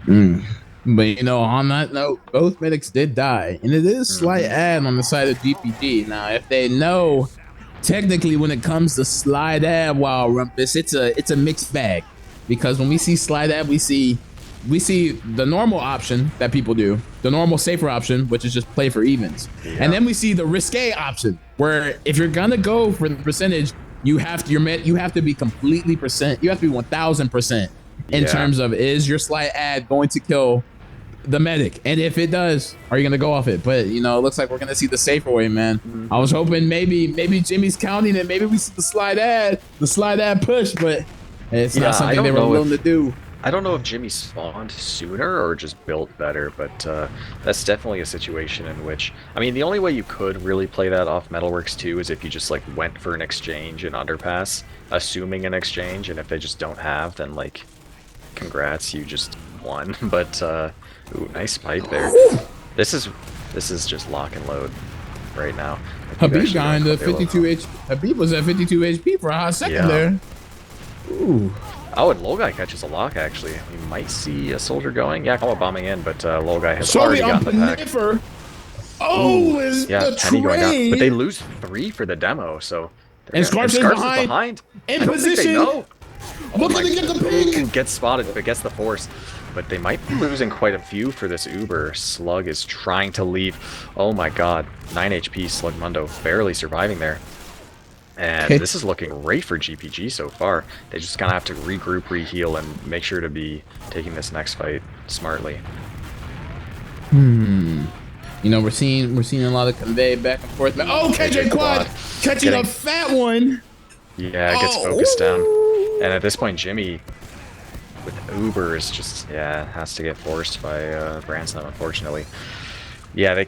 But on that note, both medics did die, and it is slight ad on the side of GPG. Now, if they know, technically, when it comes to slide ad, Wild Rumpus, it's a mixed bag, because when we see slide ad, we see the normal option that people do, the normal safer option, which is just play for evens. And then we see the risque option, where if you're gonna go for the percentage, you have to be completely percent. You have to be 1000% in terms of, is your slide ad going to kill the medic, and if it does, are you gonna go off it? But you know, it looks like we're gonna see the safer way, man. I was hoping maybe Jimmy's counting it, maybe we see the slide ad push, but it's not something they were willing to do. I don't know if Jimmy spawned sooner or just built better, but that's definitely a situation in which, I mean, the only way you could really play that off Metalworks 2 is if you just like went for an exchange in underpass, assuming an exchange, and if they just don't have, then like, congrats, you just won. But ooh, nice pipe there. This is just lock and load right now. Habib got into 52 HP. Habib was at 52 HP for a hot second there. Ooh. Oh, and Lolguy catches a lock, actually. We might see a soldier going. Yeah, Kawa bombing in, but Lolguy has already gotten the pack. Oh, yeah, Penny going down. But they lose 3 for the demo, so... And Scarf's is behind. In position. Look at get the ping. Gets spotted, but gets the force. But they might be losing quite a few for this Uber. Slug is trying to leave. Oh my god. 9 HP, Slug Mundo barely surviving there. And this is looking great for GPG so far. They just kind of have to regroup, reheal, and make sure to be taking this next fight smartly. You know, we're seeing a lot of convey back and forth. Oh, KJ Quad catching a fat one. Yeah, gets focused down. And at this point, Jimmy with Uber is just, has to get forced by Branson, unfortunately. Yeah, they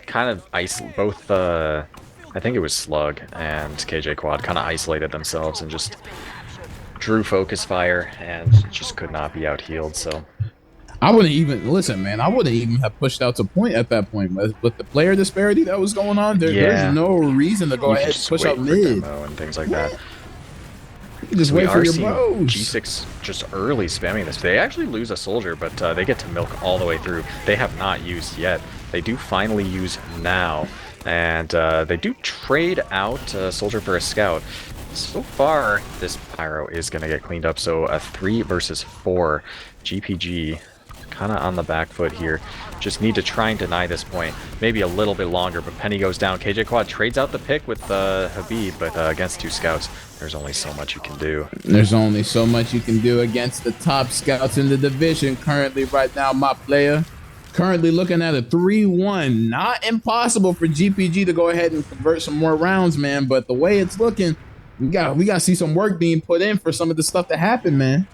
kind of both I think it was Slug and KJ Quad kind of isolated themselves and just drew focus fire and just could not be out healed. So I wouldn't even listen, man. I wouldn't even have pushed out to point at that point with the player disparity that was going on. There's no reason to go ahead and push out mid and things like that. You just wait for your bros. G6 just early spamming this. They actually lose a soldier, but they get to milk all the way through. They have not used yet. They do finally use now. And they do trade out a soldier for a scout. So far, this pyro is going to get cleaned up. So a 3 versus 4. GPG kind of on the back foot here. Just need to try and deny this point. Maybe a little bit longer, but Penny goes down. KJ Quad trades out the pick with Habib, but against 2 scouts, there's only so much you can do. There's only so much you can do against the top scouts in the division currently right now, my player. Currently looking at a 3-1. Not impossible for GPG to go ahead and convert some more rounds, man. But the way it's looking, we got to see some work being put in for some of the stuff to happen, man.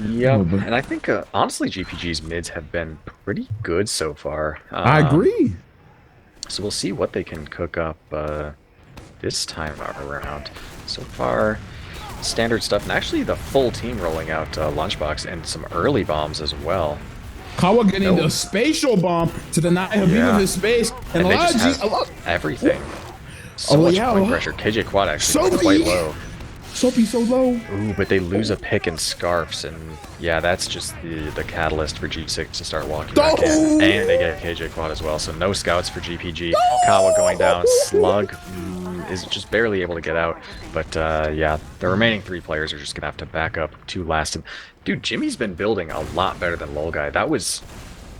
Yep, and I think honestly GPG's mids have been pretty good so far. I agree. So we'll see what they can cook up this time around. So far, standard stuff, and actually the full team rolling out Lunchbox and some early bombs as well. Kawa getting the spatial bomb to deny Habib of his space, and a lot of everything. So much point pressure. KJ Quad actually quite low. Soapy so low. Ooh, but they lose a pick and scarfs, and yeah, that's just the catalyst for G6 to start walking back in. And they get KJ Quad as well, so no scouts for GPG. Kawa going down. Slug is just barely able to get out, but yeah, the remaining 3 players are just gonna have to back up to last. And dude, Jimmy's been building a lot better than Lolguy. That was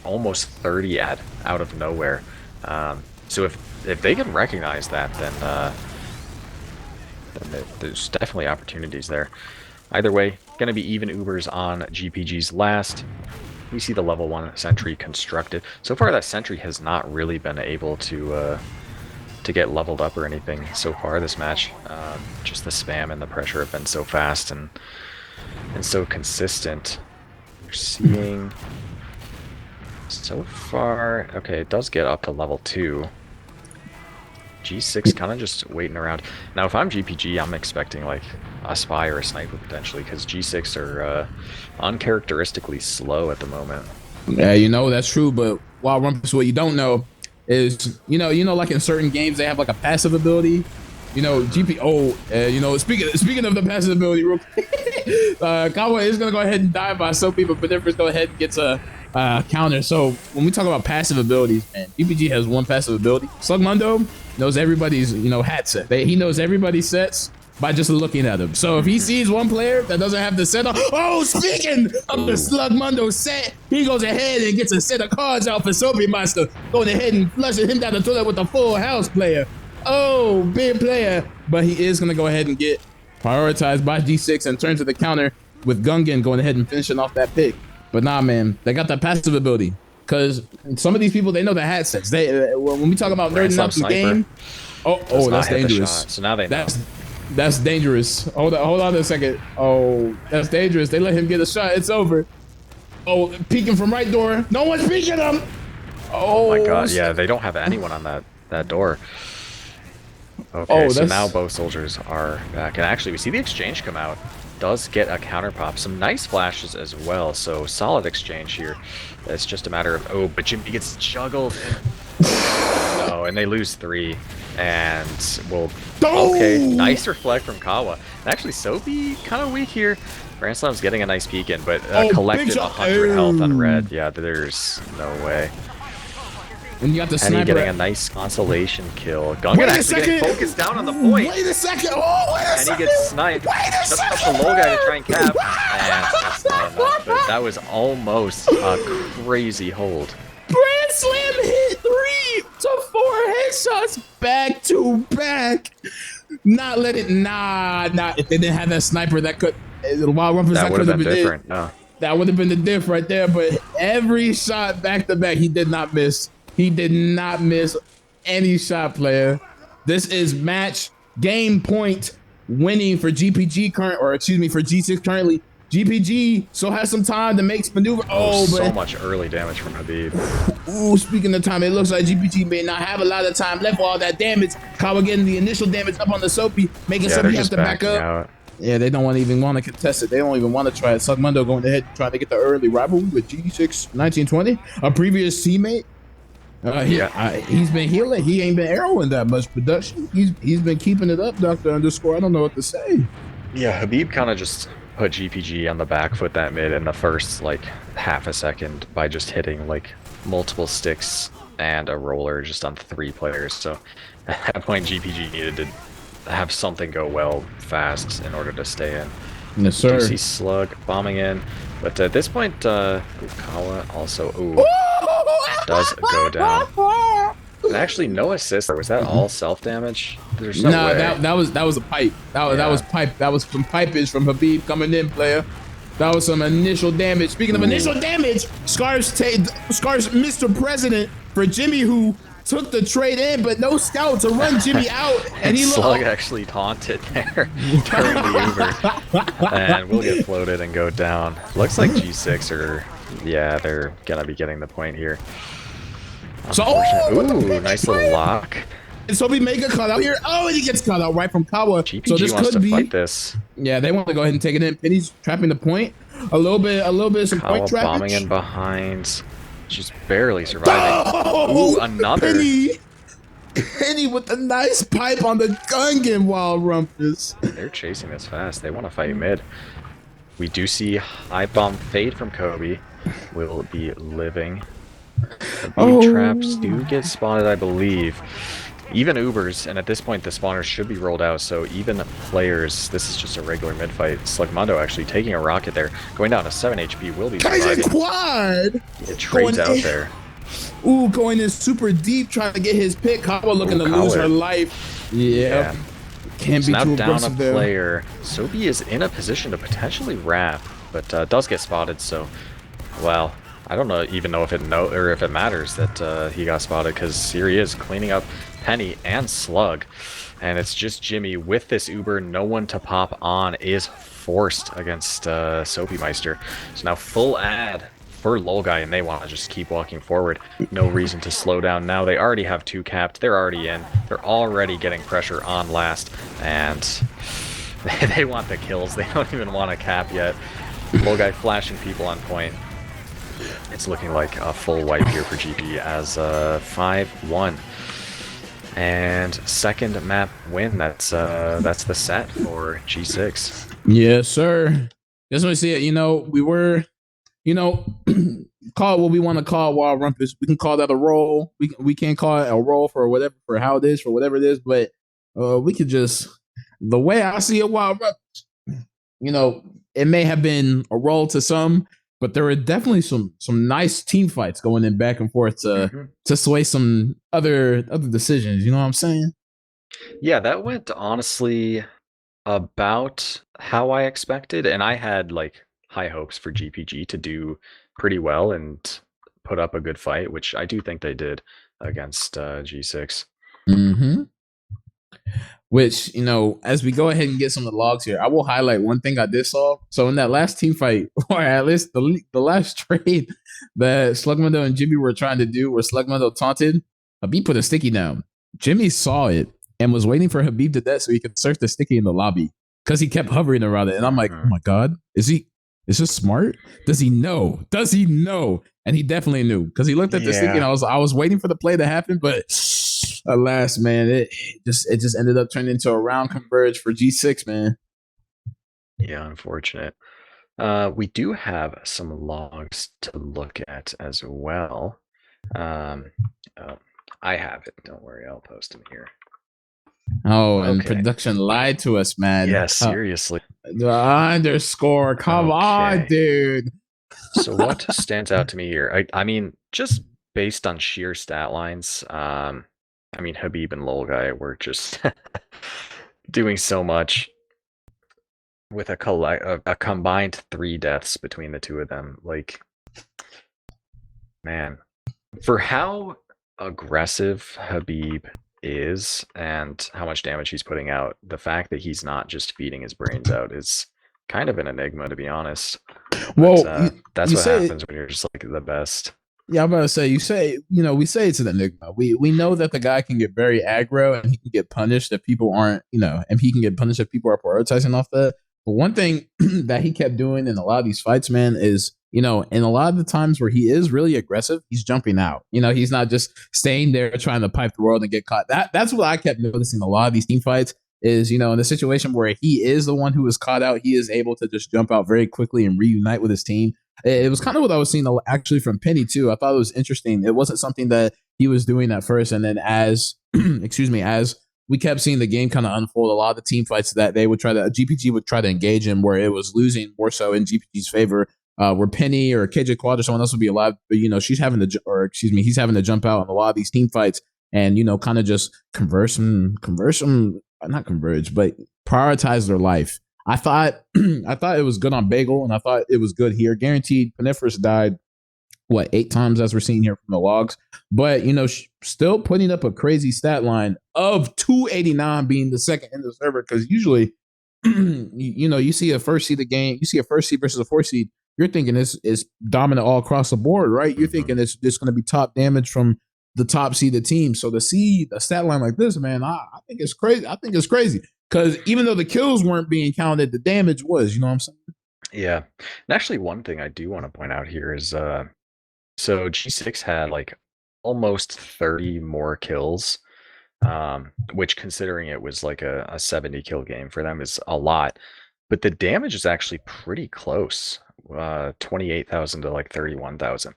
almost 30 out of nowhere. So if they can recognize that, then there's definitely opportunities there. Either way, gonna be even Ubers on GPG's last. We see the level 1 sentry constructed. So far, that sentry has not really been able to get leveled up or anything so far this match. Just the spam and the pressure have been so fast and so consistent. We're seeing so far. Okay, it does get up to level 2. G6 kind of just waiting around. Now, if I'm GPG, I'm expecting like a spy or a sniper potentially, because G6 are uncharacteristically slow at the moment. Yeah, you know, that's true. But while Rumpus, what you don't know is, you know, like in certain games, they have like a passive ability. You know, you know, speaking of the passive ability, real quick, Kawa is gonna go ahead and die by some people, but Difference go ahead and gets a counter. So when we talk about passive abilities, man, GPG has one passive ability. Slug Mundo knows everybody's, you know, hat set. He knows everybody's sets by just looking at them. So if he sees one player that doesn't have the set on, speaking of the Slug Mundo set, he goes ahead and gets a set of cards out for Soapy Master, going ahead and flushing him down the toilet with a full house player. Oh, big player. But he is going to go ahead and get prioritized by G6 and turn to the counter with Gungan going ahead and finishing off that pick. But nah, man, they got that passive ability. Because some of these people, they know the hat sets. They when we talk about Grand nerding Slam out the sniper game, does not that's hit the dangerous. shot. So now they know. That's dangerous. Hold on a second. Oh, that's dangerous. They let him get a shot. It's over. Oh, peeking from right door. No one's peeking him. Oh my god, So, yeah, they don't have anyone on that door. Okay, oh, so now that's both soldiers are back. And actually, we see the exchange come out. Does get a counter pop. Some nice flashes as well, so solid exchange here. It's just a matter of, oh, but Jimmy gets juggled. No, and they lose 3. And we'll, okay, nice reflect from Kawa. And actually, Soapy kind of weak here. Grand Slam's getting a nice peek in, but collected 100 health on red. Yeah, there's no way. And you got the Penny sniper getting a nice consolation kill. Gungan actually getting focused down on the point. Wait a second. Oh, wait a Penny second. gets sniped. Just up the low guy to try and cap. And that's not enough. But that was almost a crazy hold. Grand Slam hit 3 to 4 headshots back to back. Not let it. Nah. If they didn't have that sniper, that could. Wild Rumpus, That would have been different. No. That would have been the diff right there. But every shot back to back, he did not miss. He did not miss any shot, player. This is match game point winning for GPG for G6 currently. GPG still has some time to make maneuver. Oh, so much early damage from Habib. Ooh, speaking of time, it looks like GPG may not have a lot of time left for all that damage. Kawa getting the initial damage up on the Soapy, making Soapy have to back up. Out. Yeah, they don't even want to contest it. They don't even want to try it. Sugmundo going ahead trying to get the early rivalry with G6 1920, a previous teammate. He's been healing. He ain't been arrowing that much production. He's been keeping it up, Dr. Underscore. I don't know what to say. Yeah, Habib kind of just put GPG on the back foot that mid in the first like half a second by just hitting like multiple sticks and a roller just on 3 players. So at that point, GPG needed to have something go well fast in order to stay in. Yes, sir. You see Slug bombing in, but at this point, Kawa also does go down. And actually, no assist. Was that all self damage? There's no way. that was a pipe. That was pipe. That was some pipage from Habib coming in, player. That was some initial damage. Speaking of initial damage, Scars Mr. President for Jimmy, who took the trade in, but no scout to run Jimmy out. And he Slug actually taunted there during the Uber. And we'll get floated and go down. Looks like G6 are, yeah, they're gonna be getting the point here. So, ooh, nice little lock. And so we make a cut out here. Oh, and he gets cut out right from Kawa. GPG so this wants could to fight this. Yeah, they want to go ahead and take it in. Penny's trapping the point. A little bit of some Kawa point trappage. Bombing in behind. She's barely surviving. Oh, ooh, another. Penny with the nice pipe on the Gungan, Wild Rumpus. They're chasing this fast. They want to fight mid. We do see high bomb fade from Kobe. Will be living. The traps do get spotted, I believe. Even Ubers, and at this point the spawners should be rolled out, so even players, this is just a regular mid fight. Slugmundo actually taking a rocket there, going down to 7 HP, will be surviving. Kaizen Quad! It trades out there. Ooh, going in super deep, trying to get his pick. Kawa looking to lose her life. Yeah. Can't be now too down a aggressive there. player. Soapy is in a position to potentially wrap, but does get spotted, so, well, I don't even know if it matters that he got spotted, because here he is cleaning up Penny and Slug, and it's just Jimmy with this Uber. No one to pop on is forced against Soapy Meister. So now full ad for Lol Guy, and they want to just keep walking forward. No reason to slow down now. They already have 2 capped. They're already in. They're already getting pressure on last, and they want the kills. They don't even want to cap yet. Lol Guy flashing people on point. It's looking like a full wipe here for GP as 5-1. And second map win. That's the set for G6. Yes, sir. Just want to see it. We were, call it what we want to call Wild Rumpus. We can call that a roll. We can't call it a roll for how it is, for whatever it is. But we could just, the way I see it, Wild Rumpus, it may have been a roll to some, but there were definitely some nice team fights going in back and forth to sway some other decisions. You know what I'm saying? Yeah, that went honestly about how I expected, and I had like high hopes for GPG to do pretty well and put up a good fight, which I do think they did against G6. Mm-hmm. Which, as we go ahead and get some of the logs here, I will highlight one thing I did saw. So in that last team fight, or at least the last trade that Slugmundo and Jimmy were trying to do, where Slugmundo taunted, Habib put a sticky down. Jimmy saw it and was waiting for Habib to death so he could search the sticky in the lobby because he kept hovering around it. And I'm like, oh my God, is this smart? Does he know? Does he know? And he definitely knew because he looked at the sticky and I was waiting for the play to happen, but alas, man, it just ended up turning into a round converge for G6, man. Yeah, unfortunate. We do have some logs to look at as well. I have it. Don't worry, I'll post them here. Oh, and production lied to us, man. Yeah, seriously. The underscore. Come on, dude. So what stands out to me here? I mean, just based on sheer stat lines, I mean, Habib and Lol Guy were just doing so much with a combined 3 deaths between the two of them. Like, man, for how aggressive Habib is and how much damage he's putting out, the fact that he's not just feeding his brains out is kind of an enigma, to be honest. Well, that's what happens when you're just like the best. Yeah, I'm about to say, we say it's an enigma. We know that the guy can get very aggro and he can get punished if people aren't, and he can get punished if people are prioritizing off that. But one thing that he kept doing in a lot of these fights, man, is, in a lot of the times where he is really aggressive, he's jumping out. He's not just staying there trying to pipe the world and get caught. That's what I kept noticing a lot of these team fights is, in the situation where he is the one who is caught out, he is able to just jump out very quickly and reunite with his team. It was kind of what I was seeing actually from Penny too. I thought it was interesting. It wasn't something that he was doing at first, and then as as we kept seeing the game kind of unfold, a lot of the team fights that GPG would try to engage in, where it was losing more so in GPG's favor. Where Penny or KJ Quad or someone else would be alive, but he's having to jump out on a lot of these team fights and kind of just converge them, not converge, but prioritize their life. I thought it was good on Bagel, and I thought it was good here. Guaranteed, Paniferous died 8 times as we're seeing here from the logs, but still putting up a crazy stat line of 289 being the second in the server. Because usually, you see a first seed versus a 4 seed, you're thinking it's dominant all across the board, right? You're thinking it's just going to be top damage from the top seeded team. So to see a stat line like this, man, I think it's crazy. I think it's crazy. Because even though the kills weren't being counted, the damage was, you know what I'm saying? Yeah. And actually, one thing I do want to point out here is so G6 had like almost 30 more kills, which considering it was like a 70 kill game for them is a lot. But the damage is actually pretty close, 28,000 to like 31,000.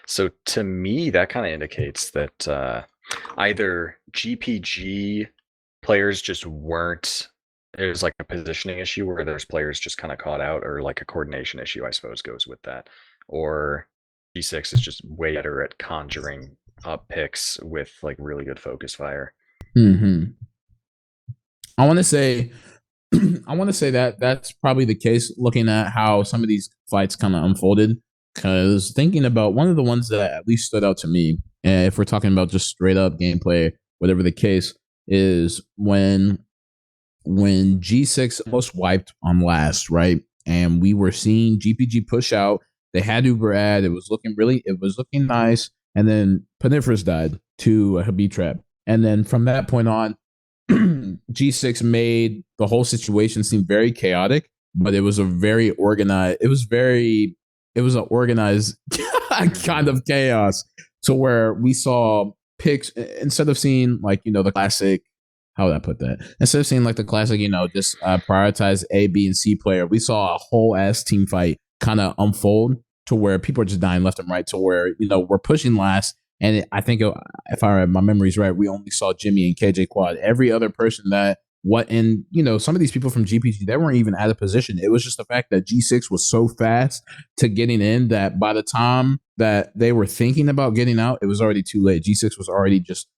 So to me, that kind of indicates that either GPG players just weren't, it was like a positioning issue where there's players just kind of caught out, or like a coordination issue, I suppose, goes with that. Or G6 is just way better at conjuring up picks with like really good focus fire. Mm-hmm. I want to say that that's probably the case looking at how some of these fights kind of unfolded. Because thinking about one of the ones that at least stood out to me, if we're talking about just straight up gameplay, whatever the case, is when G6 almost wiped on last, right? And we were seeing GPG push out. They had Uber ad. It was looking nice. And then Paniferous died to a Habib trap. And then from that point on, G6 made the whole situation seem very chaotic, but it was a very organized. It was an organized kind of chaos, to where we saw picks instead of seeing like the classic. How would I put that? Instead of seeing like the classic, just prioritize A, B, and C player, we saw a whole ass team fight kind of unfold to where people are just dying left and right. To where we're pushing last. And I think if my memory's right, we only saw Jimmy and KJ Quad. Every other person some of these people from GPG, they weren't even out of position. It was just the fact that G6 was so fast to getting in that by the time that they were thinking about getting out, it was already too late. G6 was already just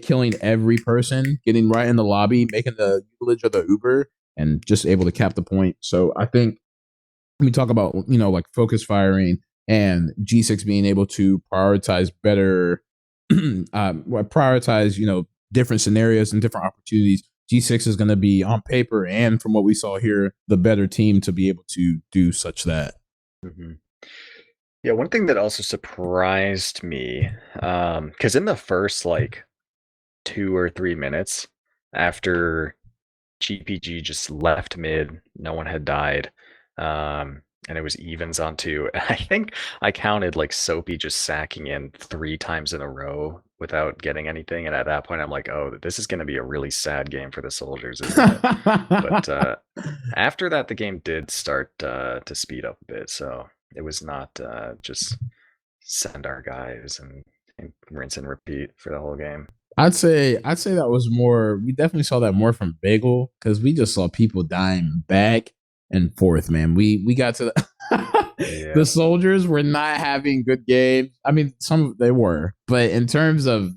killing every person, getting right in the lobby, making the usage of the Uber, and just able to cap the point. So I think we talk about, like focus firing and G6 being able to prioritize better, prioritize, different scenarios and different opportunities. G6 is going to be on paper and from what we saw here, the better team to be able to do such that. Mm-hmm. Yeah, one thing that also surprised me, because in the first like 2 or 3 minutes after GPG just left mid, no one had died, and it was evens on two. I think I counted like Soapy just sacking in 3 times in a row without getting anything, and at that point, I'm like, oh, this is going to be a really sad game for the soldiers, isn't it? But after that, the game did start to speed up a bit, so it was not just send our guys and rinse and repeat for the whole game. I'd say that was more. We definitely saw that more from Bagel because we just saw people dying back and forth. Man, we got to Yeah. the soldiers were not having good games. I mean, some they were, but in terms of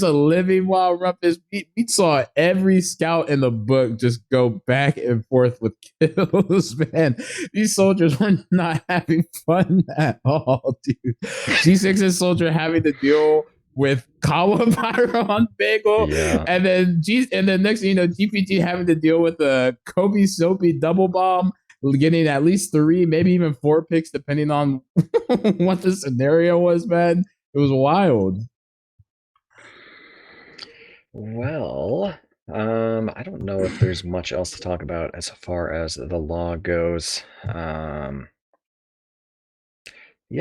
living while rumpus, we saw every scout in the book just go back and forth with kills. Man, these soldiers were not having fun at all, dude. G6's soldier having to deal with Kawabara on Bagel, Yeah. and then next thing you know, GPG having to deal with the Kobe Soapy double bomb, getting at least 3, maybe even 4 picks, depending on what the scenario was. Man, it was wild. Well, I don't know if there's much else to talk about as far as the log goes. Yeah,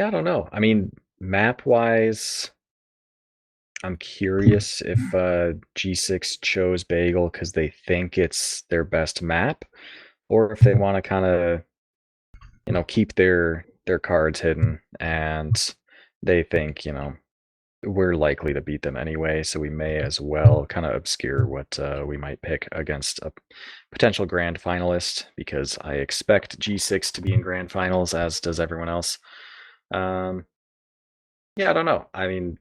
I don't know. I mean, map wise, I'm curious if G6 chose Bagel because they think it's their best map, or if they want to kind of, keep their cards hidden, and they think, we're likely to beat them anyway, so we may as well kind of obscure what we might pick against a potential grand finalist, because I expect G6 to be in grand finals, as does everyone else. Yeah, I don't know. I mean,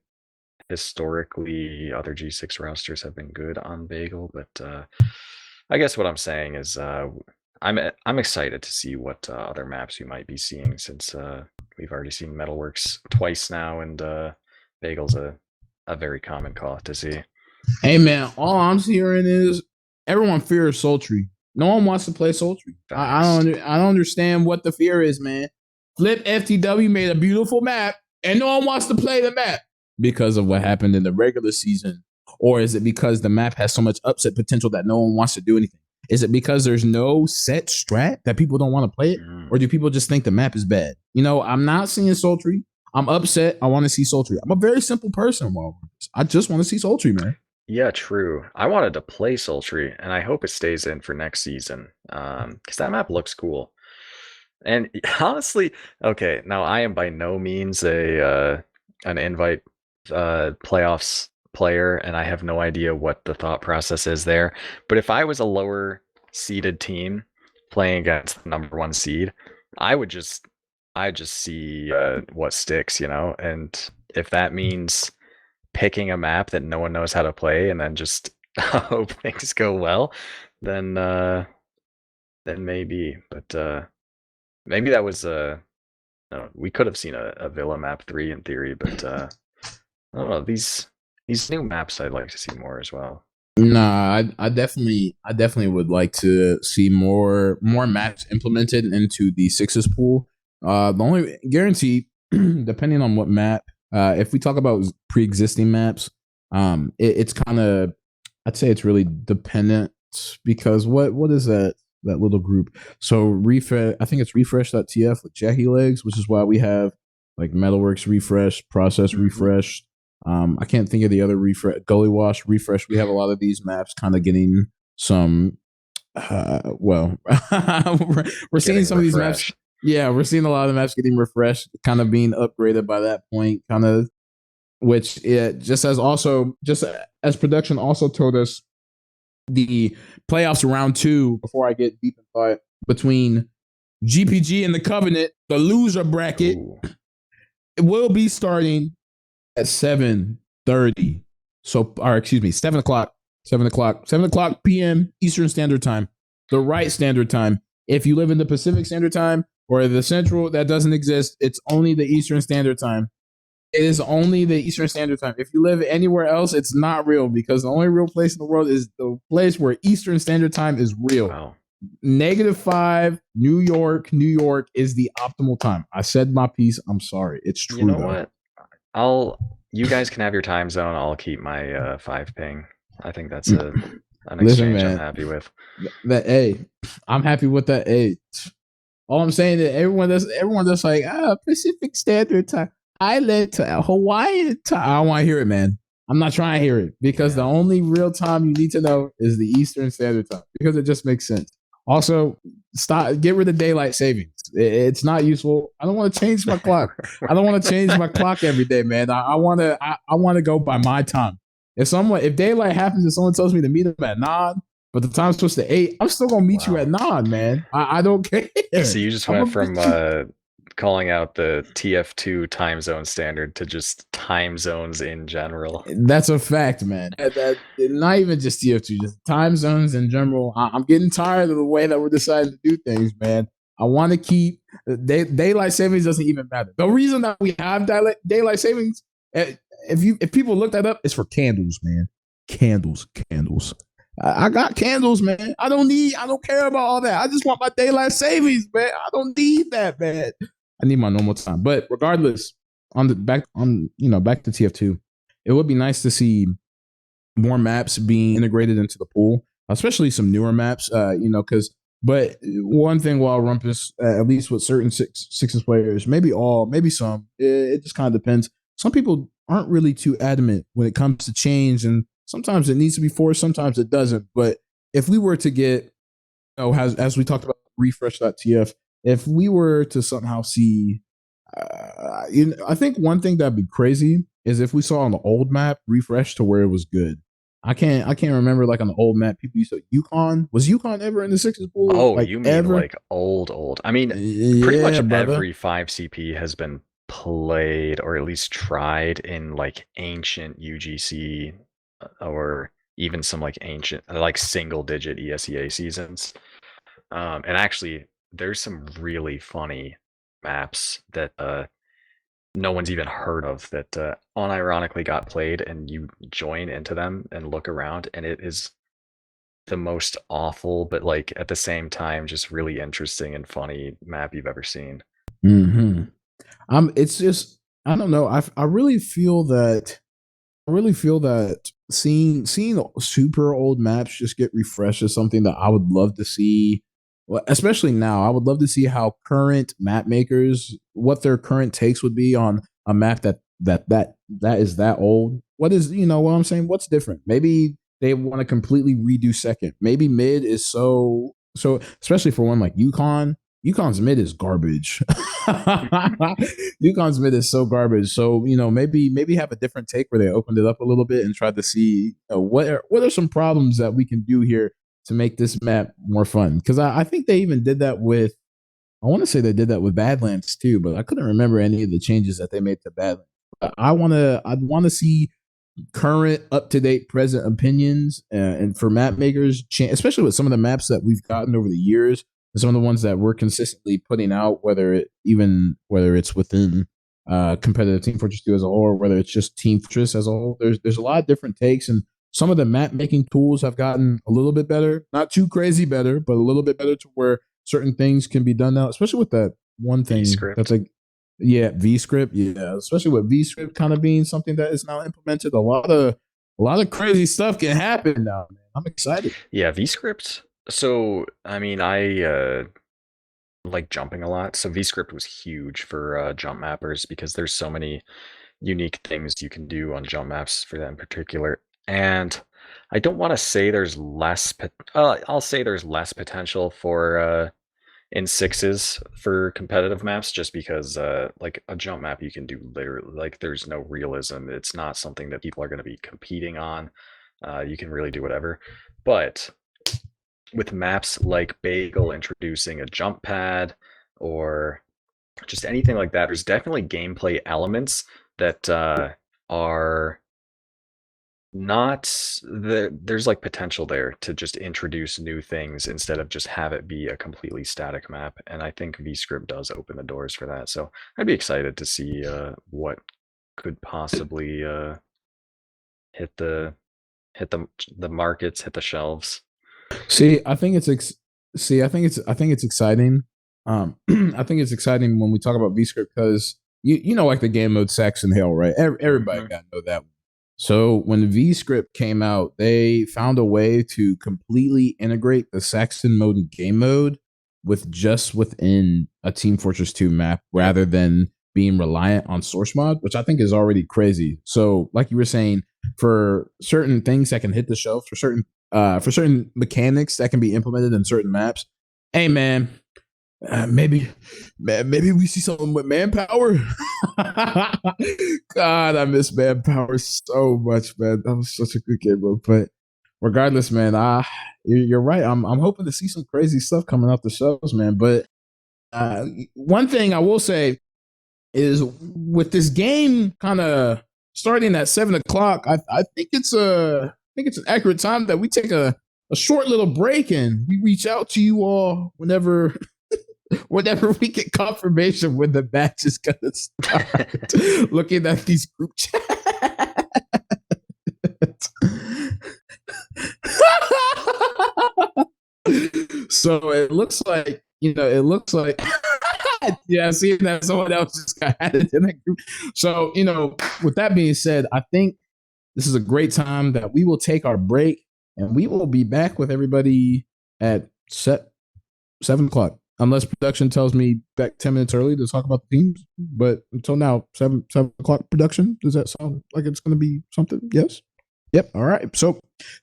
historically, other G6 rosters have been good on Bagel, but I guess what I'm saying is I'm excited to see what other maps we might be seeing, since we've already seen Metalworks twice now, and Bagel's a very common call to see. Hey man, all I'm hearing is everyone fears Sultry. No one wants to play Sultry. I don't understand what the fear is, man. Flip FTW made a beautiful map, and no one wants to play the map because of what happened in the regular season, or is it because the map has so much upset potential that no one wants to do anything? Is it because there's no set strat that people don't want to play it, or do people just think the map is bad? I'm not seeing Sultry. I'm upset. I want to see Sultry. I'm a very simple person. I just want to see Sultry, man. Yeah, true. I wanted to play Sultry, and I hope it stays in for next season, because that map looks cool. And honestly, okay, now I am by no means an invite playoffs player, and I have no idea what the thought process is there. But if I was a lower seeded team playing against the number 1 seed, I just see what sticks, and if that means picking a map that no one knows how to play and then just hope things go well, then maybe. But maybe that was no, we could have seen a Villa map 3 in theory, but I don't know, these new maps I'd like to see more as well. Nah, I definitely would like to see more maps implemented into the sixes pool. The only guarantee, depending on what map, if we talk about pre-existing maps, it's kind of, I'd say it's really dependent, because what is that little group? So refresh, I think it's refresh.tf with Jackie Legs, which is why we have like Metalworks refresh, process refresh. I can't think of the other refresh, Gully Wash refresh. We have a lot of these maps kind of getting some, we're seeing some refreshed. Of these maps. Yeah, we're seeing a lot of the maps getting refreshed, kind of being upgraded by that point, kind of, which it just as production also told us, the playoffs round 2, before I get deep in thought, between GPG and the Covenant, the loser bracket, it will be starting at 7:30. So, or excuse me, 7 o'clock p.m. Eastern Standard Time, the right standard time. If you live in the Pacific Standard Time or the Central, that doesn't exist. It's only the Eastern Standard Time. It is only the Eastern Standard Time. If you live anywhere else, it's not real because the only real place in the world is the place where Eastern Standard Time is real. Wow. -5, New York is the optimal time. I said my piece. I'm sorry. It's true You know though. what? You guys can have your time zone. I'll keep my 5 ping. I think that's an Listen, exchange I'm man. happy with. That A, I'm happy with that A. All I'm saying is everyone that's like Pacific Standard Time. I led to Hawaiian time. I don't want to hear it, man. I'm not trying to hear it because the only real time you need to know is the Eastern Standard Time because it just makes sense. Also, get rid of daylight savings. It's not useful. I don't want to change my clock. I don't want to change my clock every day, man. I want to go by my time. If daylight happens and someone tells me to meet them at 9, but the time's supposed to 8, I'm still gonna meet you at 9, man. I don't care. So you just went from calling out the TF2 time zone standard to just time zones in general. That's a fact, man. Not even just TF2, just time zones in general. I'm getting tired of the way that we're deciding to do things, man. I want to keep daylight savings doesn't even matter. The reason that we have daylight savings, if people look that up, it's for candles, man. Candles. I got candles, man. I don't care about all that. I just want my daylight savings, man. I don't need that, man. I need my normal time. But regardless, back to TF2, it would be nice to see more maps being integrated into the pool, especially some newer maps. But one thing while Rumpus, at least with certain sixes players, maybe some, it just kind of depends. Some people aren't really too adamant when it comes to change, and sometimes it needs to be forced, sometimes it doesn't. But if we were to get, as we talked about refresh.tf, if we were to somehow see, I think one thing that'd be crazy is if we saw on the old map refresh to where it was good. I can't remember like on the old map people used to Yukon. Was Yukon ever in the sixes pool? Oh, like you mean ever? like old? I mean, Yeah, pretty much brother. every 5 CP has been played or at least tried in like ancient UGC or even some like ancient like single digit ESEA seasons. And actually there's some really funny maps that no one's even heard of that unironically got played, and you join into them and look around and it is the most awful but like at the same time just really interesting and funny map you've ever seen. Mm-hmm. It's just I don't know. I really feel that seeing super old maps just get refreshed is something that I would love to see. Well, especially now, I would love to see how current map makers, what their current takes would be on a map that is that old. What is what I'm saying? What's different? Maybe they want to completely redo second. Maybe mid is so especially for one like Yukon. Yukon's mid is garbage. Yukon's mid is so garbage. So maybe have a different take where they opened it up a little bit and tried to see what are some problems that we can do here to make this map more fun. Because I think they even did that with. I want to say they did that with Badlands too, but I couldn't remember any of the changes that they made to Badlands. I'd want to see current, up to date, present opinions, and for map makers, especially with some of the maps that we've gotten over the years, and some of the ones that we're consistently putting out, whether it's within competitive Team Fortress 2 as a whole, or whether it's just Team Fortress as a whole. There's a lot of different takes, and some of the map making tools have gotten a little bit better, not too crazy better, but a little bit better to where certain things can be done now, especially with that one thing that's like VScript, especially with VScript kind of being something that is now implemented. A lot of crazy stuff can happen now, man. I'm excited. Yeah, VScript. So I mean, I like jumping a lot, so VScript was huge for jump mappers because there's so many unique things you can do on jump maps for that in particular. And I don't want to say there's less. I'll say there's less potential for in sixes for competitive maps, just because like a jump map you can do literally like there's no realism. It's not something that people are going to be competing on. You can really do whatever, but with maps like Bagel introducing a jump pad or just anything like that, there's definitely gameplay elements that are Not there's like potential there to just introduce new things instead of just have it be a completely static map. And I think VScript does open the doors for that. So I'd be excited to see what could possibly hit the hit the markets, hit the shelves. See, I think it's I think it's exciting. I think it's exciting when we talk about VScript because you know like the game mode Saxon Hill, right? Everybody got to know that. So when VScript came out, they found a way to completely integrate the Saxon mode and game mode with just within a Team Fortress 2 map rather than being reliant on source mod, which I think is already crazy. So, like you were saying, for certain things that can hit the shelf, for certain mechanics that can be implemented in certain maps, hey man, maybe we see something with manpower. God, I miss manpower so much, man. That was such a good game, bro. But regardless, man, you're right. I'm hoping to see some crazy stuff coming out the shows, man. But one thing I will say is with this game kind of starting at 7 o'clock, I think it's an accurate time that we take a short little break and we reach out to you all whenever we get confirmation when the match is gonna start. Looking at these group chats. So it looks like, yeah, seeing that someone else just got added in that group. So, with that being said, I think this is a great time that we will take our break and we will be back with everybody at 7 o'clock. Unless production tells me back 10 minutes early to talk about the teams. But until now, 7 o'clock production. Does that sound like it's going to be something? Yes. Yep. All right. So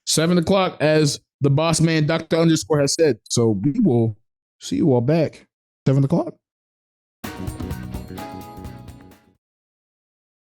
7 o'clock, as the boss man, Dr. Underscore has said. So we will see you all back 7 o'clock.